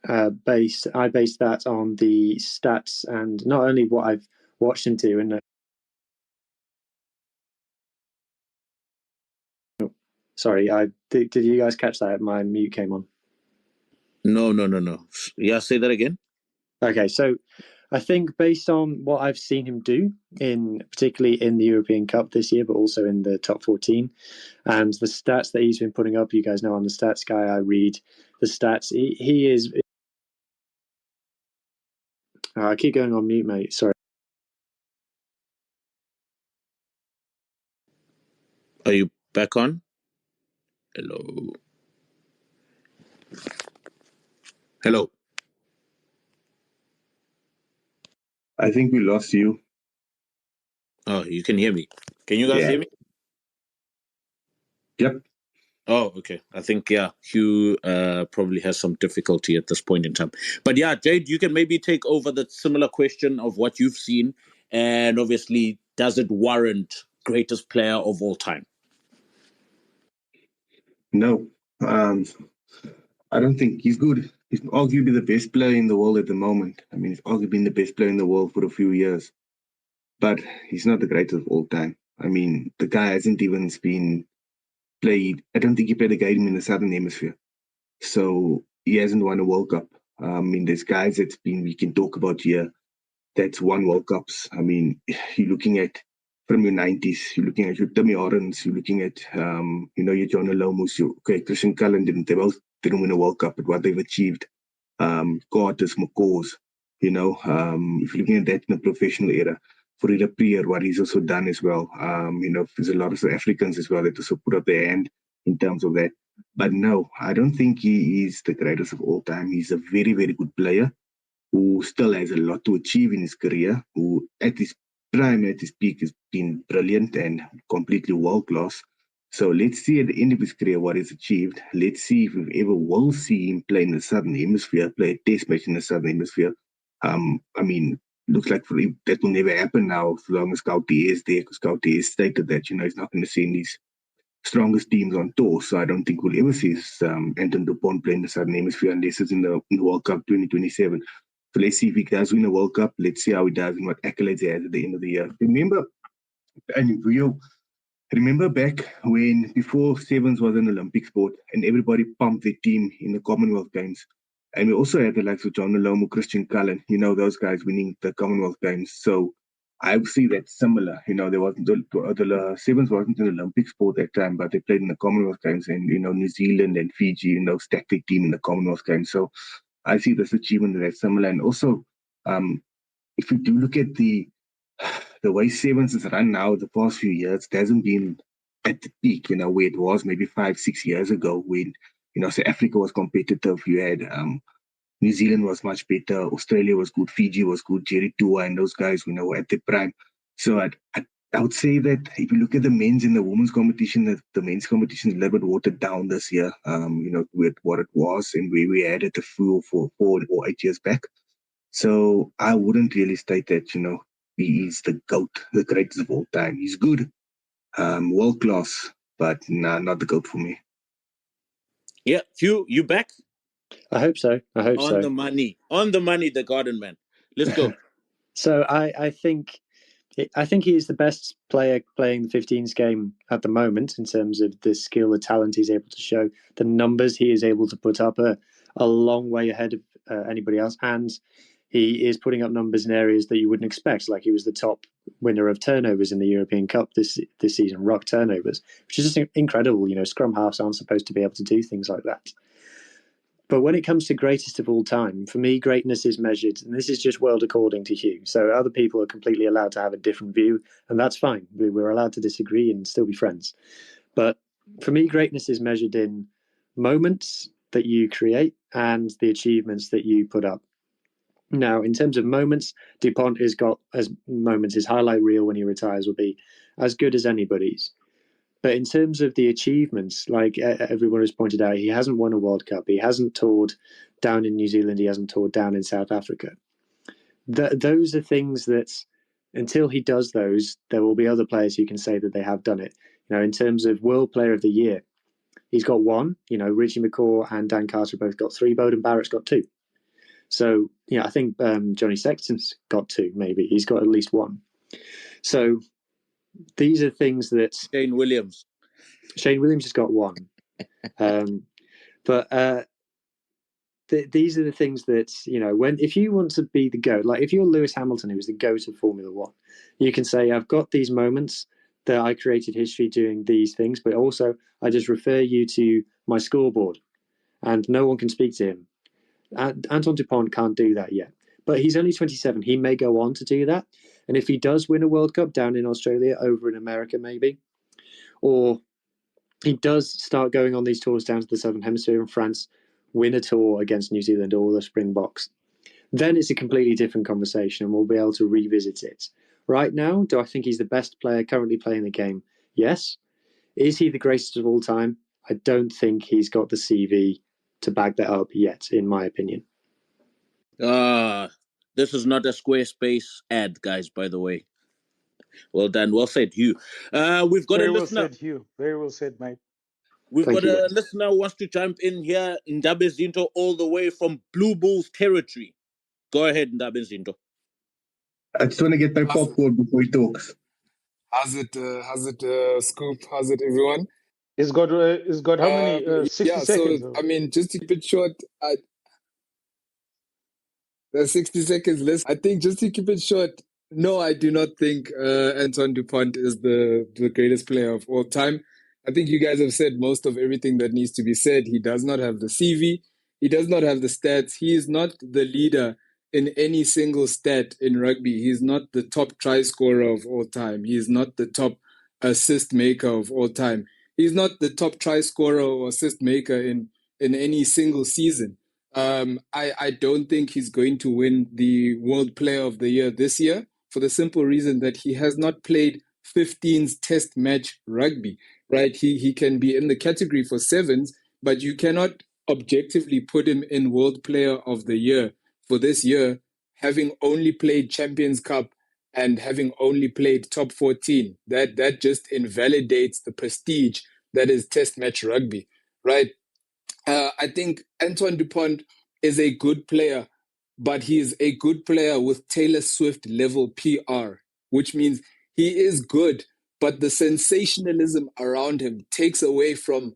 I base that on the stats and not only what I've watched him do. And sorry, did you guys catch that? My mute came on. No. Yeah, say that again. Okay, so I think based on what I've seen him do, particularly in the European Cup this year, but also in the top 14, and the stats that he's been putting up, you guys know I'm the stats guy, I read the stats. He is... I keep going on mute, mate, sorry. Are you back on? Hello. I think we lost you. Oh, you can hear me. Can you guys hear me? Yep. Oh, okay. I think, Hugh probably has some difficulty at this point in time. But yeah, Jade, you can maybe take over the similar question of what you've seen. And obviously, does it warrant greatest player of all time? No. I don't think he's good. He's arguably the best player in the world at the moment. I mean, he's arguably been the best player in the world for a few years. But he's not the greatest of all time. I mean, the guy hasn't even been played. I don't think he played a game in the Southern Hemisphere. So he hasn't won a World Cup. I mean, there's guys we can talk about here that's won World Cups. I mean, you're looking at from your 90s, you're looking at your Timmy Orens, you're looking at, your John Alomus, Christian Cullen they both didn't win a World Cup, but what they've achieved, Carter's, McCaws, if you're looking at that in the professional era, Fourie Prieur, what he's also done as well. There's a lot of South Africans as well that also put up their hand in terms of that. But no, I don't think he is the greatest of all time. He's a very, very good player who still has a lot to achieve in his career, who at his prime, at his peak, has been brilliant and completely world-class. So let's see at the end of his career what he's achieved. Let's see if we ever will see him play in the Southern Hemisphere, play a test match in the Southern Hemisphere. I mean, looks like that will never happen now, as long as Gautier is there, because Gautier has stated that, he's not going to send these strongest teams on tour. So I don't think we'll ever see Anton Dupont playing the Southern Hemisphere unless it's in the World Cup 2027. So let's see if he does win a World Cup. Let's see how he does and what accolades he has at the end of the year. Remember back when, before Sevens was an Olympic sport and everybody pumped their team in the Commonwealth Games. And we also had the likes of John Nalomo, Christian Cullen, those guys winning the Commonwealth Games. So I would see that similar. There wasn't the Sevens wasn't an Olympic sport at that time, but they played in the Commonwealth Games, and New Zealand and Fiji, stacked their team in the Commonwealth Games. So I see this achievement that's similar. And also, if you do look at the way Sevens is run now, the past few years, it hasn't been at the peak, where it was maybe 5-6 years ago when, South Africa was competitive. You had New Zealand was much better. Australia was good. Fiji was good. Jerry Tua and those guys, were at their prime. So I would say that if you look at the men's and the women's competition, the men's competition is a little bit watered down this year, with what it was and where we had it 4 or 8 years back. So I wouldn't really state that, he is the GOAT, the greatest of all time. He's good, world class, but not the GOAT for me. Yeah, Hugh, you back? I hope so. On the money, the Garden Man. Let's go. So I think he is the best player playing the 15s game at the moment in terms of the skill, the talent he's able to show, the numbers he is able to put up are a long way ahead of anybody else, and he is putting up numbers in areas that you wouldn't expect. Like, he was the top winner of turnovers in the European Cup this season, ruck turnovers, which is just incredible. Scrum halves aren't supposed to be able to do things like that. But when it comes to greatest of all time, for me, greatness is measured, and this is just world according to Hugh. So other people are completely allowed to have a different view, and that's fine. We're allowed to disagree and still be friends. But for me, greatness is measured in moments that you create and the achievements that you put up. Now, in terms of moments, Dupont has got as moments. His highlight reel when he retires will be as good as anybody's. But in terms of the achievements, like everyone has pointed out, he hasn't won a World Cup. He hasn't toured down in New Zealand. He hasn't toured down in South Africa. Those are things that, until he does those, there will be other players who can say that they have done it. In terms of World Player of the Year, he's got one. Richie McCaw and Dan Carter both got 3. Bowden Barrett's got 2. So, I think Johnny Sexton's got 2, maybe. He's got at least 1. So these are things that... Shane Williams has got 1. But these are the things that, if you want to be the GOAT, like if you're Lewis Hamilton, who was the GOAT of Formula 1, you can say, I've got these moments that I created history doing these things, but also I just refer you to my scoreboard and no one can speak to him. Anton Dupont can't do that yet, but he's only 27. He may go on to do that. And if he does win a World Cup down in Australia, over in America maybe, or he does start going on these tours down to the Southern Hemisphere in France, win a tour against New Zealand or the Springboks, then it's a completely different conversation and we'll be able to revisit it. Right now, do I think he's the best player currently playing the game? Yes. Is he the greatest of all time? I don't think he's got the CV to back that up yet, in my opinion. This is not a Squarespace ad, guys, by the way. Well done. Well said, Hugh. We've got Very a well listener. said, Hugh. Very well said, mate. We've got a listener who wants to jump in here, Ndabe Zinto, all the way from Blue Bulls territory. Go ahead, Ndabe Zinto. I just want to get my popcorn before he talks. How's it, Scoop? How's it, everyone? It's got how many? 60 seconds. So, just to keep it short, the 60 seconds list. I think just to keep it short, no, I do not think Anton Dupont is the greatest player of all time. I think you guys have said most of everything that needs to be said. He does not have the CV. He does not have the stats. He is not the leader in any single stat in rugby. He is not the top try scorer of all time. He is not the top assist maker of all time. He's not the top try scorer or assist maker in any single season. I don't think he's going to win the World Player of the Year this year for the simple reason that he has not played 15s test match rugby, right? He can be in the category for 7s, but you cannot objectively put him in World Player of the Year for this year having only played Champions Cup and having only played top 14, that just invalidates the prestige that is test match rugby, right? I think Antoine Dupont is a good player, but he is a good player with Taylor Swift level PR, which means he is good, but the sensationalism around him takes away from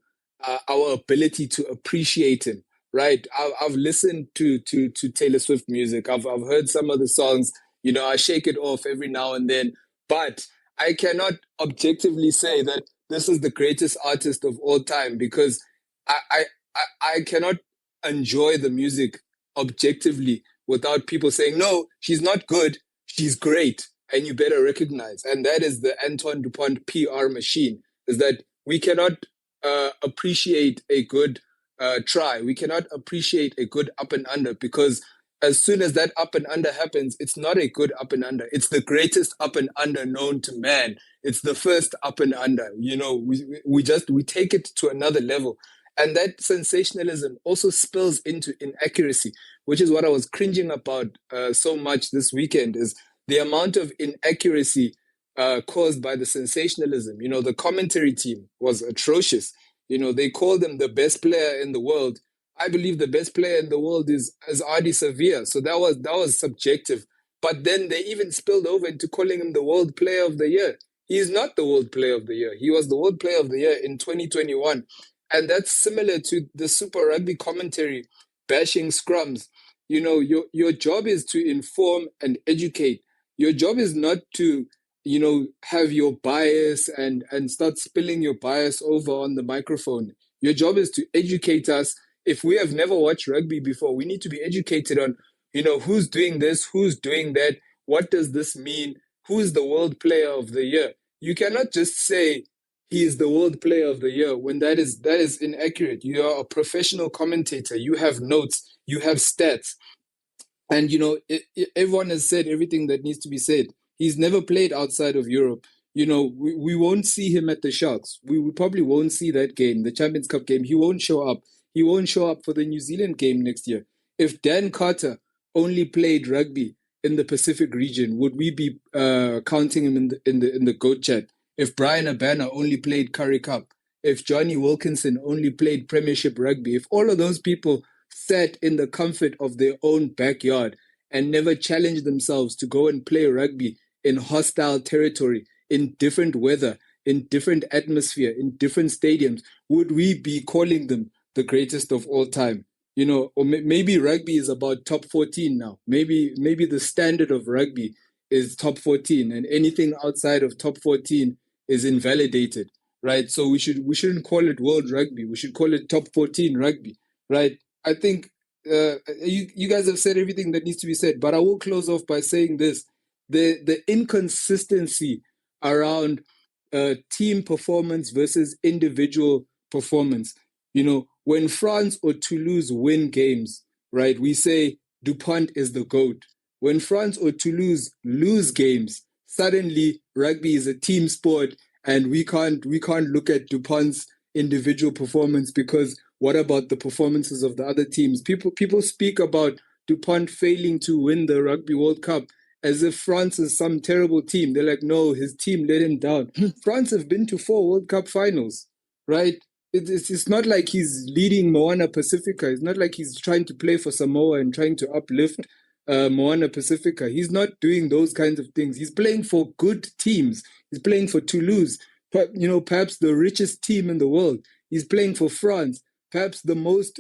our ability to appreciate him. Right? I've listened to Taylor Swift music. I've heard some of the songs. You know, I shake it off every now and then, but I cannot objectively say that this is the greatest artist of all time because I cannot enjoy the music objectively without people saying, no, she's not good, she's great, and you better recognize. And that is the Antoine Dupont PR machine, is that we cannot appreciate a good try. We cannot appreciate a good up and under because as soon as that up and under happens, it's not a good up and under. It's the greatest up and under known to man. It's the first up and under. You know, we take it to another level. And that sensationalism also spills into inaccuracy, which is what I was cringing about so much this weekend, is the amount of inaccuracy caused by the sensationalism. You know, the commentary team was atrocious. You know, they called him the best player in the world. I believe the best player in the world is Ardie Savea. So that was subjective. But then they even spilled over into calling him the World Player of the Year. He is not the World Player of the Year. He was the World Player of the Year in 2021. And that's similar to the Super Rugby commentary bashing scrums. You know, your job is to inform and educate. Your job is not to, you know, have your bias and start spilling your bias over on the microphone. Your job is to educate us. If we have never watched rugby before, we need to be educated on, you know, who's doing this, who's doing that, what does this mean, who's the World Player of the Year. You cannot just say he is the World Player of the Year when that is inaccurate. You are a professional commentator. You have notes. You have stats. And, you know, everyone has said everything that needs to be said. He's never played outside of Europe. You know, we won't see him at the Sharks. We probably won't see that game, the Champions Cup game. He won't show up. He won't show up for the New Zealand game next year. If Dan Carter only played rugby in the Pacific region, would we be counting him in the GOAT chat? If Brian Abana only played Currie Cup, if Johnny Wilkinson only played Premiership rugby, if all of those people sat in the comfort of their own backyard and never challenged themselves to go and play rugby in hostile territory, in different weather, in different atmosphere, in different stadiums, would we be calling them the greatest of all time? You know, or maybe rugby is about top 14 now. Maybe the standard of rugby is top 14, and anything outside of top 14 is invalidated, right? So we shouldn't call it world rugby. We should call it top 14 rugby, right? I think you guys have said everything that needs to be said, but I will close off by saying this: the inconsistency around team performance versus individual performance. You know, when France or Toulouse win games, right, we say Dupont is the GOAT. When France or Toulouse lose games, suddenly rugby is a team sport, and we can't look at Dupont's individual performance because what about the performances of the other teams? People speak about Dupont failing to win the Rugby World Cup as if France is some terrible team. They're like, no, his team let him down. France have been to 4 World Cup finals, right? It's not like he's leading Moana Pacifica. It's not like he's trying to play for Samoa and trying to uplift Moana Pacifica. He's not doing those kinds of things. He's playing for good teams. He's playing for Toulouse, you know, perhaps the richest team in the world. He's playing for France, perhaps the most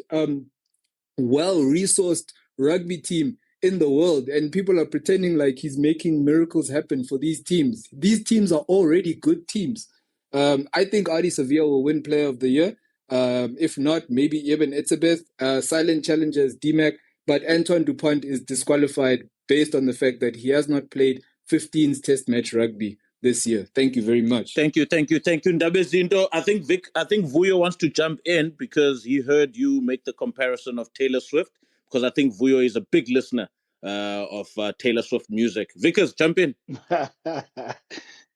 well-resourced rugby team in the world. And people are pretending like he's making miracles happen for these teams. These teams are already good teams. I think Ardie Savea will win Player of the Year. If not, maybe Eben Etzebeth. Silent challengers DMAC. But Antoine Dupont is disqualified based on the fact that he has not played 15 test match rugby this year. Thank you very much. Thank you, Ndabezinto. I think Vuyo wants to jump in because he heard you make the comparison of Taylor Swift, because I think Vuyo is a big listener of Taylor Swift music. Vickers, jump in.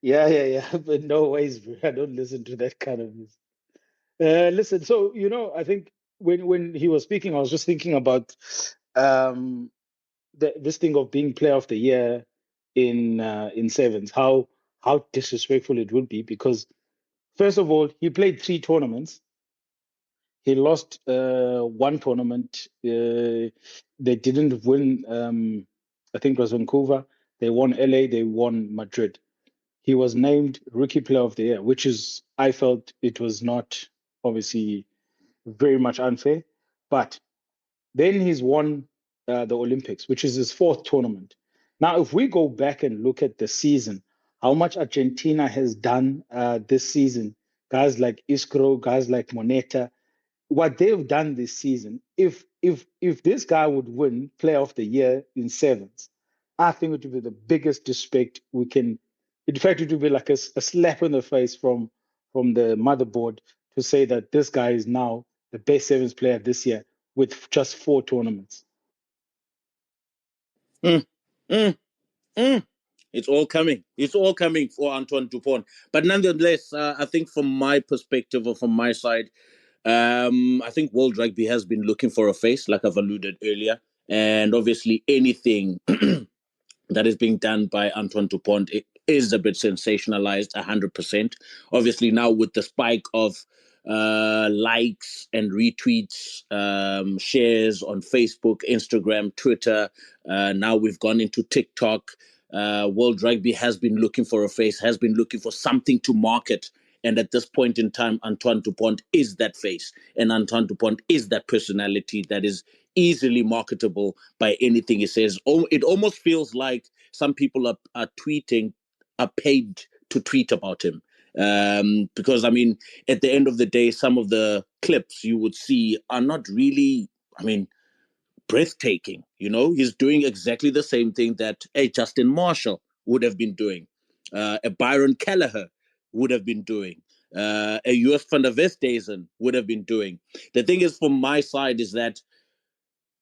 Yeah. But no ways, bro. I don't listen to that kind of music. Listen, so, you know, I think when he was speaking, I was just thinking about this thing of being player of the year in sevens, how disrespectful it would be, because first of all, he played 3 tournaments. He lost one tournament. They didn't win. I think it was Vancouver. They won LA. They won Madrid. He was named Rookie Player of the Year, which is, I felt it was not obviously very much unfair. But then he's won the Olympics, which is his 4th tournament. Now, if we go back and look at the season, how much Argentina has done this season, guys like Isco, guys like Moneta, what they've done this season, if this guy would win Player of the Year in sevens, I think it would be the biggest disrespect we can. In fact, it would be like a slap in the face from the motherboard to say that this guy is now the best sevens player this year with just 4 tournaments. Mm, mm, mm. It's all coming. It's all coming for Antoine Dupont. But nonetheless, I think from my perspective or from my side, I think World Rugby has been looking for a face, like I've alluded earlier. And obviously, anything that is being done by Antoine Dupont, it is a bit sensationalized, 100%. Obviously, now with the spike of likes and retweets, shares on Facebook, Instagram, Twitter, now we've gone into TikTok. World Rugby has been looking for a face, has been looking for something to market. And at this point in time, Antoine Dupont is that face. And Antoine Dupont is that personality that is easily marketable by anything he says. It almost feels like some people are paid to tweet about him. Because, I mean, at the end of the day, some of the clips you would see are not really, I mean, breathtaking. You know, he's doing exactly the same thing that a Justin Marshall would have been doing, a Byron Kelleher would have been doing, a US van der Westhuizen would have been doing. The thing is, from my side, is that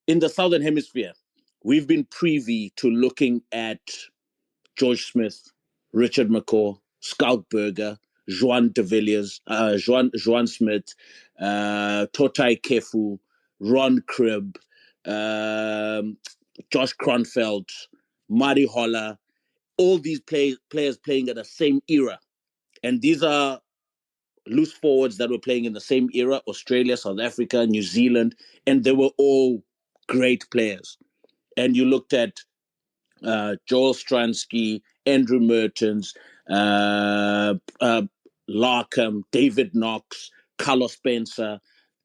in the Southern Hemisphere, we've been privy to looking at George Smith, Richard McCaw, Scout Berger, Juan de Villiers, Juan Smith, Totai Kefu, Ron Cribb, Josh Kronfeld, Marty Holler, all these players playing at the same era. And these are loose forwards that were playing in the same era, Australia, South Africa, New Zealand, and they were all great players. And you looked at Joel Stransky, Andrew Mertens, Larkham, David Knox, Carlos Spencer,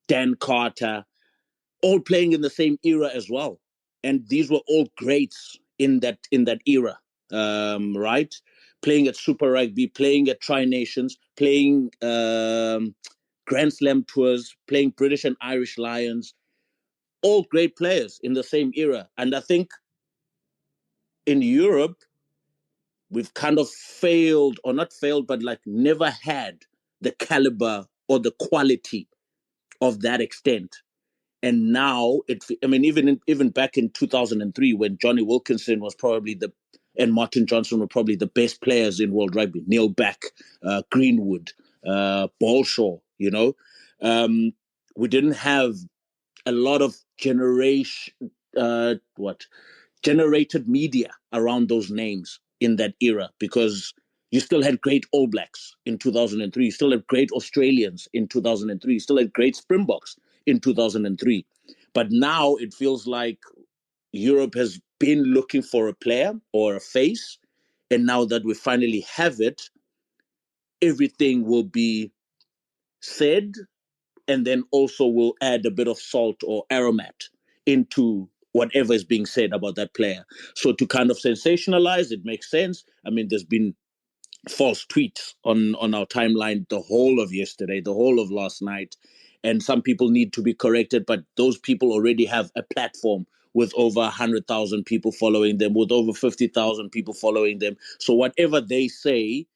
Dan Carter, all playing in the same era as well. And these were all greats in that era, right? Playing at Super Rugby, playing at Tri Nations, playing Grand Slam tours, playing British and Irish Lions, all great players in the same era. And I think in Europe, we've kind of failed, or not failed, but like never had the caliber or the quality of that extent. And now even back in 2003, when Johnny Wilkinson was probably and Martin Johnson were probably the best players in world rugby, Neil Back, Greenwood, Bolshaw, we didn't have a lot of generated media around those names in that era, because you still had great All Blacks in 2003. You still had great Australians in 2003. You still had great Springboks in 2003. But now it feels like Europe has been looking for a player or a face. And now that we finally have it, everything will be said, and then also we'll add a bit of salt or aromat into whatever is being said about that player. So to kind of sensationalize, it makes sense. I mean, there's been false tweets on our timeline the whole of yesterday, the whole of last night, and some people need to be corrected, but those people already have a platform with over 100,000 people following them, with over 50,000 people following them. So whatever they say,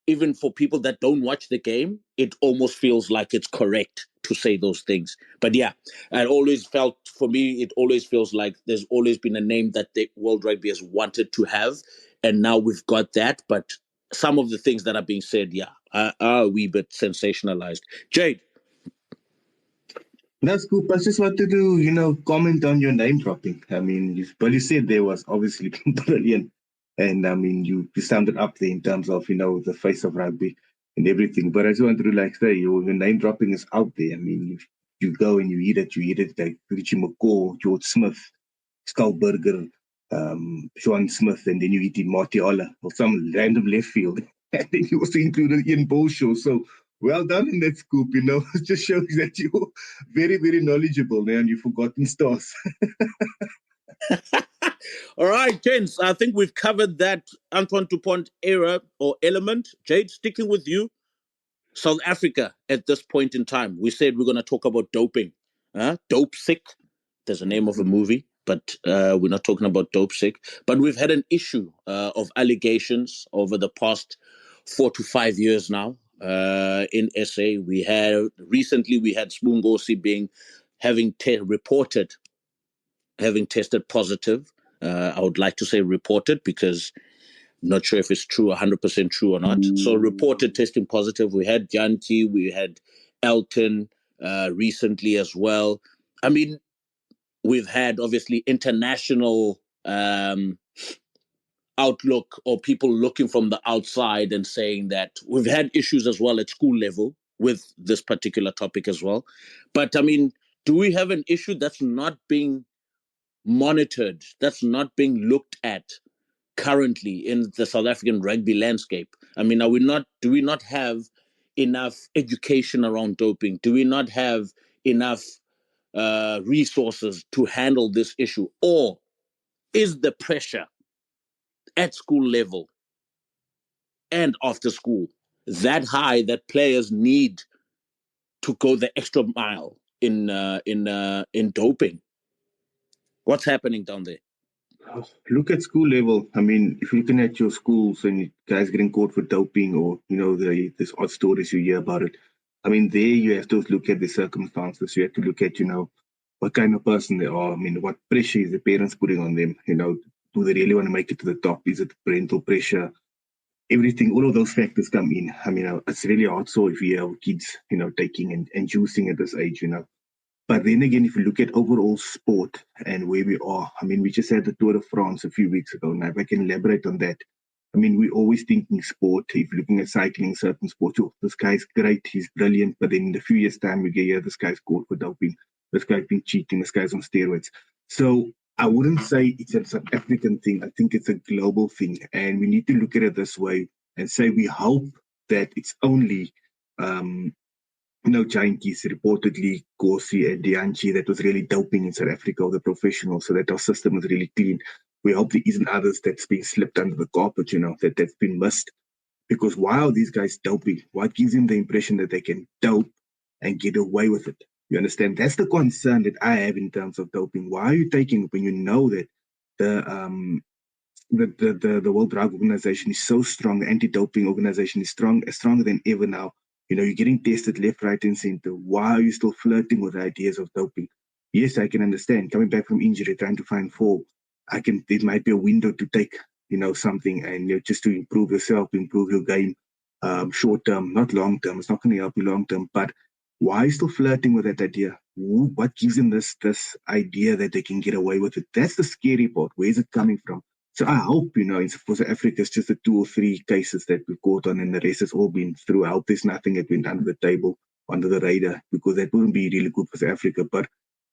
even for people that don't watch the game, it almost feels like it's correct to say those things. But yeah, I always felt, for me, it always feels like there's always been a name that the World Rugby has wanted to have, and now we've got that. But some of the things that are being said, are a wee bit sensationalized. Jade. That's cool. I just wanted to, comment on your name dropping. I mean, but you said there was obviously brilliant. And I mean, you summed it up there in terms of, the face of rugby and everything. But I just wanted to say, your name dropping is out there. I mean, you go and you eat it like Richie McCaw, George Smith, Skullberger, Sean Smith, and then you eat in Marty Ola or some random left field. And then you also included Ian Bolshaw. So well done in that scoop, It just shows that you're very, very knowledgeable, man. You've forgotten stars. All right, gents, I think we've covered that Antoine Dupont era or element. Jade, sticking with you. South Africa at this point in time. We said we're going to talk about doping. Dope Sick. There's a name of a movie, but we're not talking about Dope Sick. But we've had an issue of allegations over the past 4 to 5 years now in SA. We had Sibungosi reported having tested positive. I would like to say reported because I'm not sure if it's true, 100% true or not. So reported testing positive. We had Janti, we had Elton recently as well. I mean, we've had obviously international outlook or people looking from the outside and saying that we've had issues as well at school level with this particular topic as well. But I mean, do we have an issue that's not being monitored, that's not being looked at currently in the South African rugby landscape? I mean, do we not have enough education around doping? Do we not have enough resources to handle this issue? Or is the pressure at school level and after school that high that players need to go the extra mile in doping? What's happening down there? Look at school level. I mean, if you're looking at your schools and guys getting caught for doping or, this odd stories you hear about it, I mean, there you have to look at the circumstances. You have to look at, what kind of person they are. I mean, what pressure is the parents putting on them? Do they really want to make it to the top? Is it parental pressure? Everything, all of those factors come in. I mean, it's really hard so if you have kids, taking and juicing at this age. But then again, if you look at overall sport and where we are, I mean, we just had the Tour de France a few weeks ago. Now, if I can elaborate on that, I mean, we're always thinking sport. If you're looking at cycling, certain sports, oh, this guy's great, he's brilliant. But then in a few years' time, we get, this guy's caught for doping, this guy's been cheating, this guy's on steroids. So I wouldn't say it's a South African thing. I think it's a global thing. And we need to look at it this way and say we hope that it's only Gianties, reportedly Gosi and Dianchi, that was really doping in South Africa, or the professionals, so that our system is really clean. We hope there isn't others that's being slipped under the carpet, that's been missed. Because why are these guys doping? What gives them the impression that they can dope and get away with it? You understand? That's the concern that I have in terms of doping. Why are you taking it when you know that the World Drug Organization is so strong, the anti-doping organization is stronger than ever now? You're getting tested left, right, and center. Why are you still flirting with ideas of doping? Yes, I can understand. Coming back from injury, trying to find form, it might be a window to take, something and just to improve yourself, improve your game, short term, not long term. It's not going to help you long term. But why are you still flirting with that idea? What gives them this idea that they can get away with it? That's the scary part. Where is it coming from? So I hope, for South Africa, it's just the 2 or 3 cases that we've caught on, and the rest has all been through. I hope there's nothing that went under the table, under the radar, because that wouldn't be really good for South Africa. But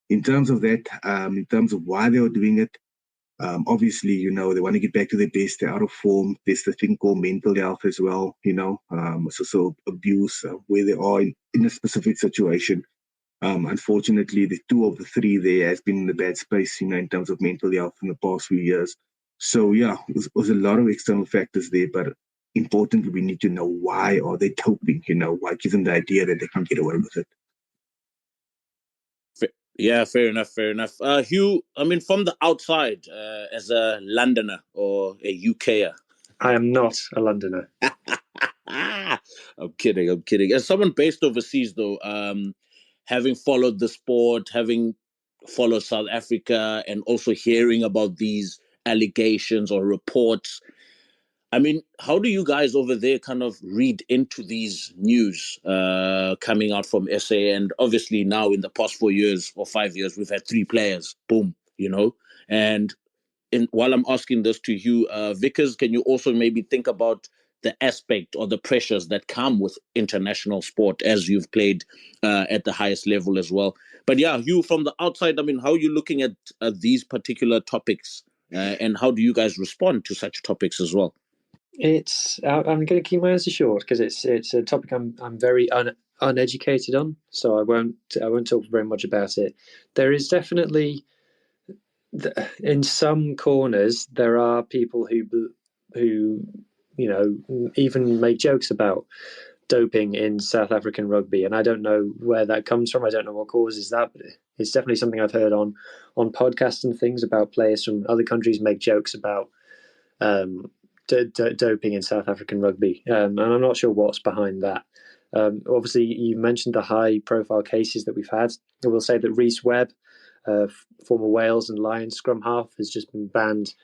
in terms of that, in terms of why they are doing it, obviously, they want to get back to their best. They're out of form. There's the thing called mental health as well, so abuse, where they are in a specific situation. Unfortunately, the 2 of the 3 there has been in a bad space, in terms of mental health in the past few years. So yeah, it was a lot of external factors there, but importantly, we need to know why are they doping, why gives them the idea that they can get away with it. Yeah, fair enough. Hugh, I mean, from the outside, as a Londoner or a UKer. I am not a Londoner. I'm kidding. As someone based overseas, though, having followed the sport, having followed South Africa, and also hearing about these allegations or reports, I mean, how do you guys over there kind of read into these news coming out from SA? And obviously now in the past 4 years or 5 years, we've had 3 players, boom, and while I'm asking this to you, Vickers, can you also maybe think about the aspect or the pressures that come with international sport as you've played at the highest level as well? But yeah, you from the outside, I mean, how are you looking at these particular topics and how do you guys respond to such topics as well? I'm going to keep my answer short because it's a topic I'm very uneducated on, so I won't talk very much about it. There is definitely in some corners there are people who even make jokes about doping in South African rugby, and I don't know where that comes from. I don't know what causes that, but it's definitely something I've heard on podcasts and things about players from other countries make jokes about doping in South African rugby, and I'm not sure what's behind that. Obviously, you mentioned the high-profile cases that we've had. I will say that Rhys Webb, former Wales and Lions scrum half, has just been banned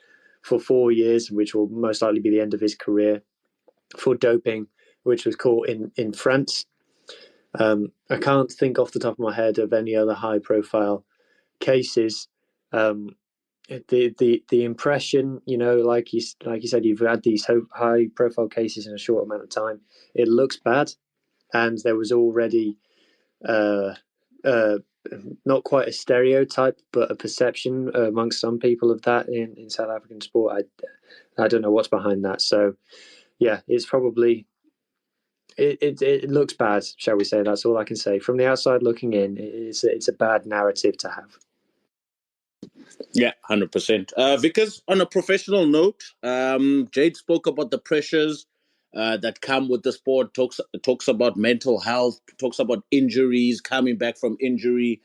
for 4 years, which will most likely be the end of his career, for doping, which was caught in France. I can't think off the top of my head of any other high-profile cases. The impression, like you said, you've had these high-profile cases in a short amount of time. It looks bad, and there was already not quite a stereotype, but a perception amongst some people of that in South African sport. I don't know what's behind that. So, yeah, it's probably it looks bad, shall we say? That's all I can say. From the outside looking in, it's a bad narrative to have. Yeah, 100%. Vickers, on a professional note, Jade spoke about the pressures that come with the sport, talks about mental health, talks about injuries, coming back from injury.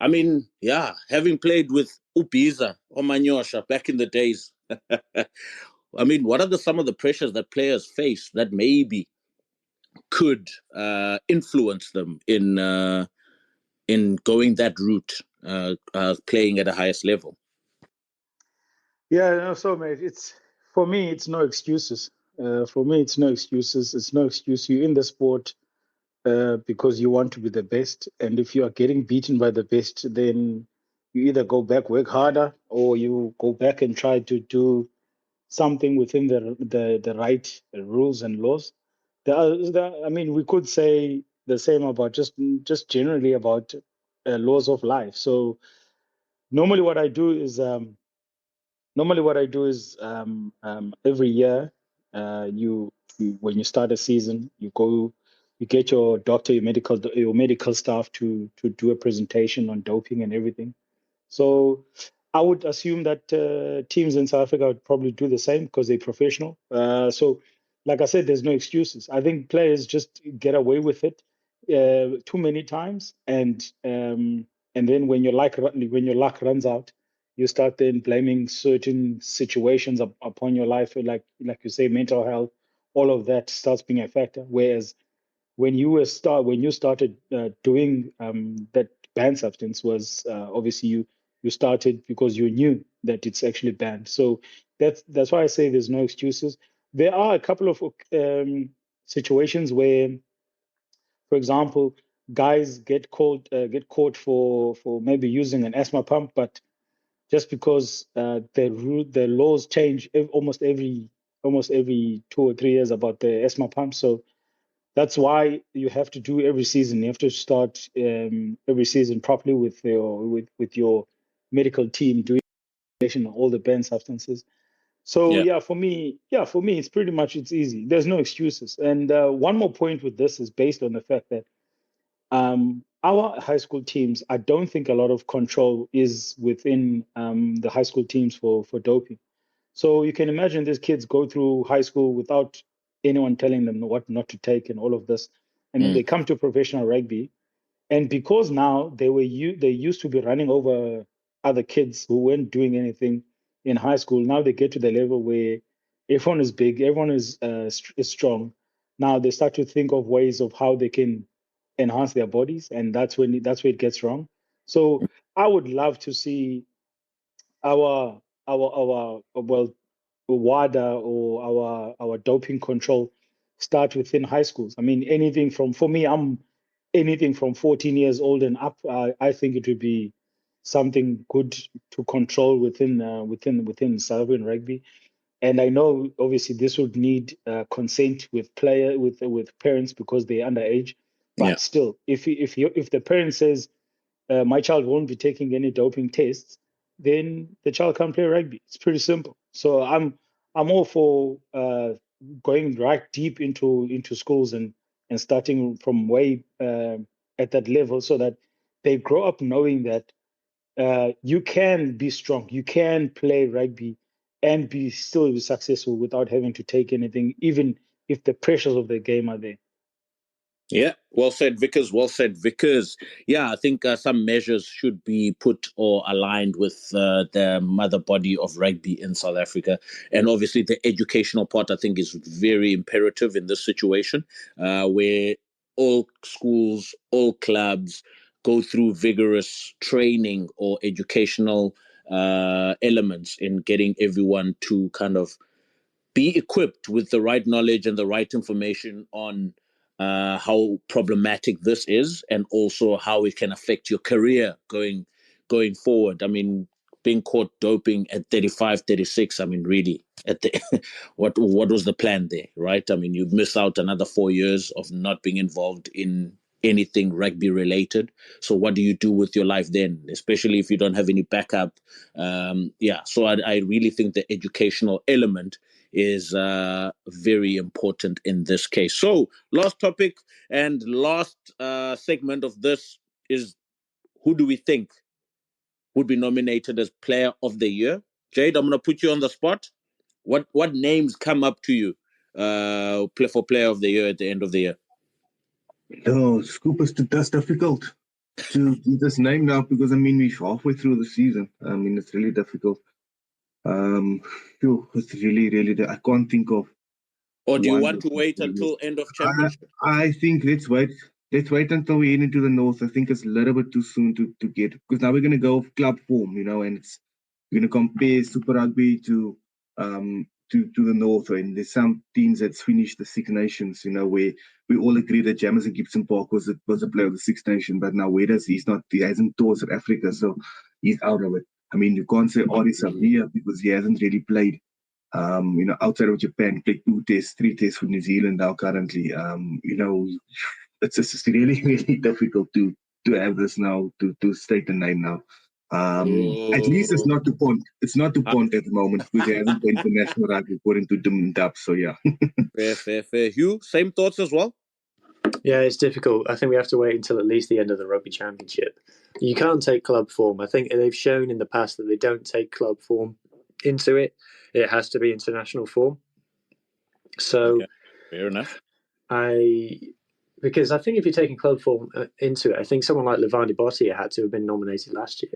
I mean, yeah, having played with Ubiza or Manyosha back in the days, I mean, what are some of the pressures that players face that maybe could influence them in going that route, playing at the highest level? Yeah, no, so mate, for me, it's no excuses. For me, it's no excuses. It's no excuse. You're in the sport because you want to be the best, and if you are getting beaten by the best, then you either go back, work harder, or you go back and try to do something within the right rules and laws. I mean, we could say the same about just generally about laws of life. So normally, what I do is every year, when you start a season, you get your doctor, your medical staff to do a presentation on doping and everything. So I would assume that teams in South Africa would probably do the same because they're professional. So, like I said, there's no excuses. I think players just get away with it too many times, and then when your luck runs out, you start then blaming certain situations upon your life, like you say, mental health. All of that starts being a factor. Whereas when you started doing that banned substance was obviously you started because you knew that it's actually banned. So that's why I say there's no excuses. There are a couple of situations where, for example, guys get caught for maybe using an asthma pump, but just because the laws change almost every 2 or 3 years about the asthma pump. So that's why you have to do every season. You have to start every season properly with your medical team doing all the banned substances. So for me, it's easy. There's no excuses. And one more point with this is based on the fact that our high school teams, I don't think a lot of control is within the high school teams for doping. So you can imagine these kids go through high school without anyone telling them what not to take and all of this, and then they come to professional rugby, and because now they used to be running over other kids who weren't doing anything in high school. Now they get to the level where everyone is big, everyone is strong. Now they start to think of ways of how they can enhance their bodies, and that's where it gets wrong. So I would love to see our well WADA or our doping control start within high schools. I mean, I'm anything from 14 years old and up. I think it would be something good to control within South African rugby. And I know obviously this would need consent with parents because they're underage. But Yeah. still, if the parent says my child won't be taking any doping tests, then the child can't play rugby. It's pretty simple. So I'm all for going right deep into schools and starting from way at that level, so that they grow up knowing that you can be strong, you can play rugby and still be successful without having to take anything, even if the pressures of the game are there. Yeah, well said, Vickers. Well said, Vickers. Yeah, I think some measures should be put or aligned with the mother body of rugby in South Africa. And obviously the educational part, I think, is very imperative in this situation, where all schools, all clubs go through vigorous training or educational elements in getting everyone to kind of be equipped with the right knowledge and the right information on how problematic this is, and also how it can affect your career going forward. I mean, being caught doping at 35, 36, I mean, really, at the what was the plan there, right? I mean, you miss out another 4 years of not being involved in anything rugby related. So what do you do with your life then, especially if you don't have any backup? So I really think the educational element is very important in this case. So last topic and last segment of this is, who do we think would be nominated as Player of the Year? Jade, I'm going to put you on the spot. What names come up to you for Player of the Year at the end of the year? No, Scoopers, that's difficult to do this name now, because I mean we're halfway through the season. I mean, it's really difficult. It's really I can't think of. Or do you want to wait until end of championship? I think let's wait until we head into the north. I think it's a little bit too soon to get, because now we're going to go club form, and we're going to compare Super Rugby to the north, and there's some teams that's finished the Six Nations, where we all agree that Jamison Gibson Park was a player of the Six Nations, but now he hasn't toured South Africa, so he's out of it. I mean, you can't say Ari Savia because he hasn't really played. Outside of Japan, played 3 tests for New Zealand now currently. It's just really, really difficult to have this now, to state the name now. At least it's not DuPont. It's not DuPont at the moment, because he hasn't played international rugby according to Dub. So yeah. Fair. Hugh, same thoughts as well? Yeah, it's difficult. I think we have to wait until at least the end of the Rugby Championship. You can't take club form. I think they've shown in the past that they don't take club form into it. It has to be international form. So, okay. Fair enough. Because I think if you're taking club form into it, I think someone like Levani Bottia had to have been nominated last year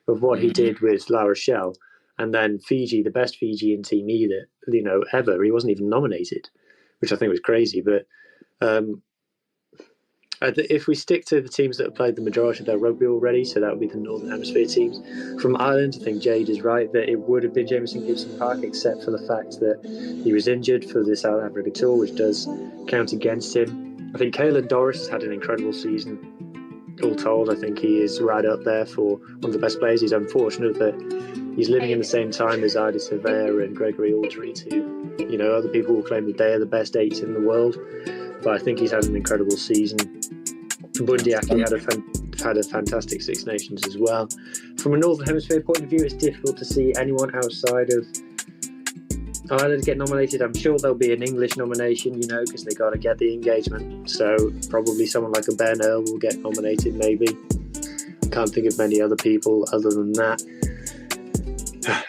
of what he did with La Rochelle. And then Fiji, the best Fijian team ever, he wasn't even nominated, which I think was crazy. But if we stick to the teams that have played the majority of their rugby already, so that would be the Northern Hemisphere teams. From Ireland, I think Jade is right that it would have been Jamison Gibson Park, except for the fact that he was injured for the South Africa tour, which does count against him. I think Caelan Doris has had an incredible season. All told, I think he is right up there for one of the best players. He's unfortunate that he's living in the same time as Ida Surveyor and Gregory Aldridge, who, other people will claim that they are the best 8 in the world. But I think he's had an incredible season. Bundy actually had a fantastic Six Nations as well. From a Northern Hemisphere point of view, it's difficult to see anyone outside of Ireland get nominated. I'm sure there'll be an English nomination, because they got to get the engagement. So probably someone like a Ben Earl will get nominated, maybe. Can't think of many other people other than that.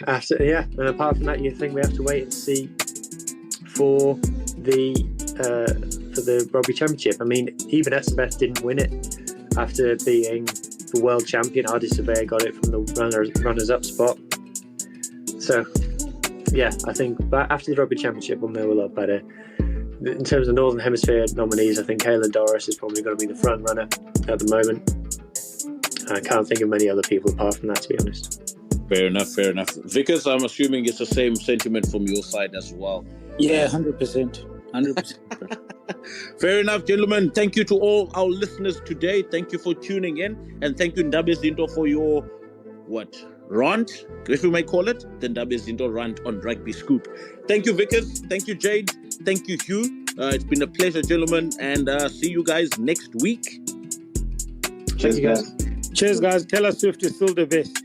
And apart from that, you think we have to wait and see for the Rugby Championship. I mean, even Etzebeth didn't win it after being the world champion. Adi Surveyor got it from the runners-up spot. So, yeah, I think after the Rugby Championship, we'll know a lot better. In terms of Northern Hemisphere nominees, I think Caelan Doris is probably going to be the front runner at the moment. I can't think of many other people apart from that, to be honest. Fair enough. Vickers, I'm assuming it's the same sentiment from your side as well. Yeah, 100%. 100%. Fair enough, gentlemen. Thank you to all our listeners today. Thank you for tuning in. And thank you, Ndabe Zinto, for your, rant, if we may call it, the Ndabe Zinto rant on Rugby Scoop. Thank you, Vickers. Thank you, Jade. Thank you, Hugh. It's been a pleasure, gentlemen. And see you guys next week. Cheers, guys. Cheers, guys. Taylor Swift is still the best.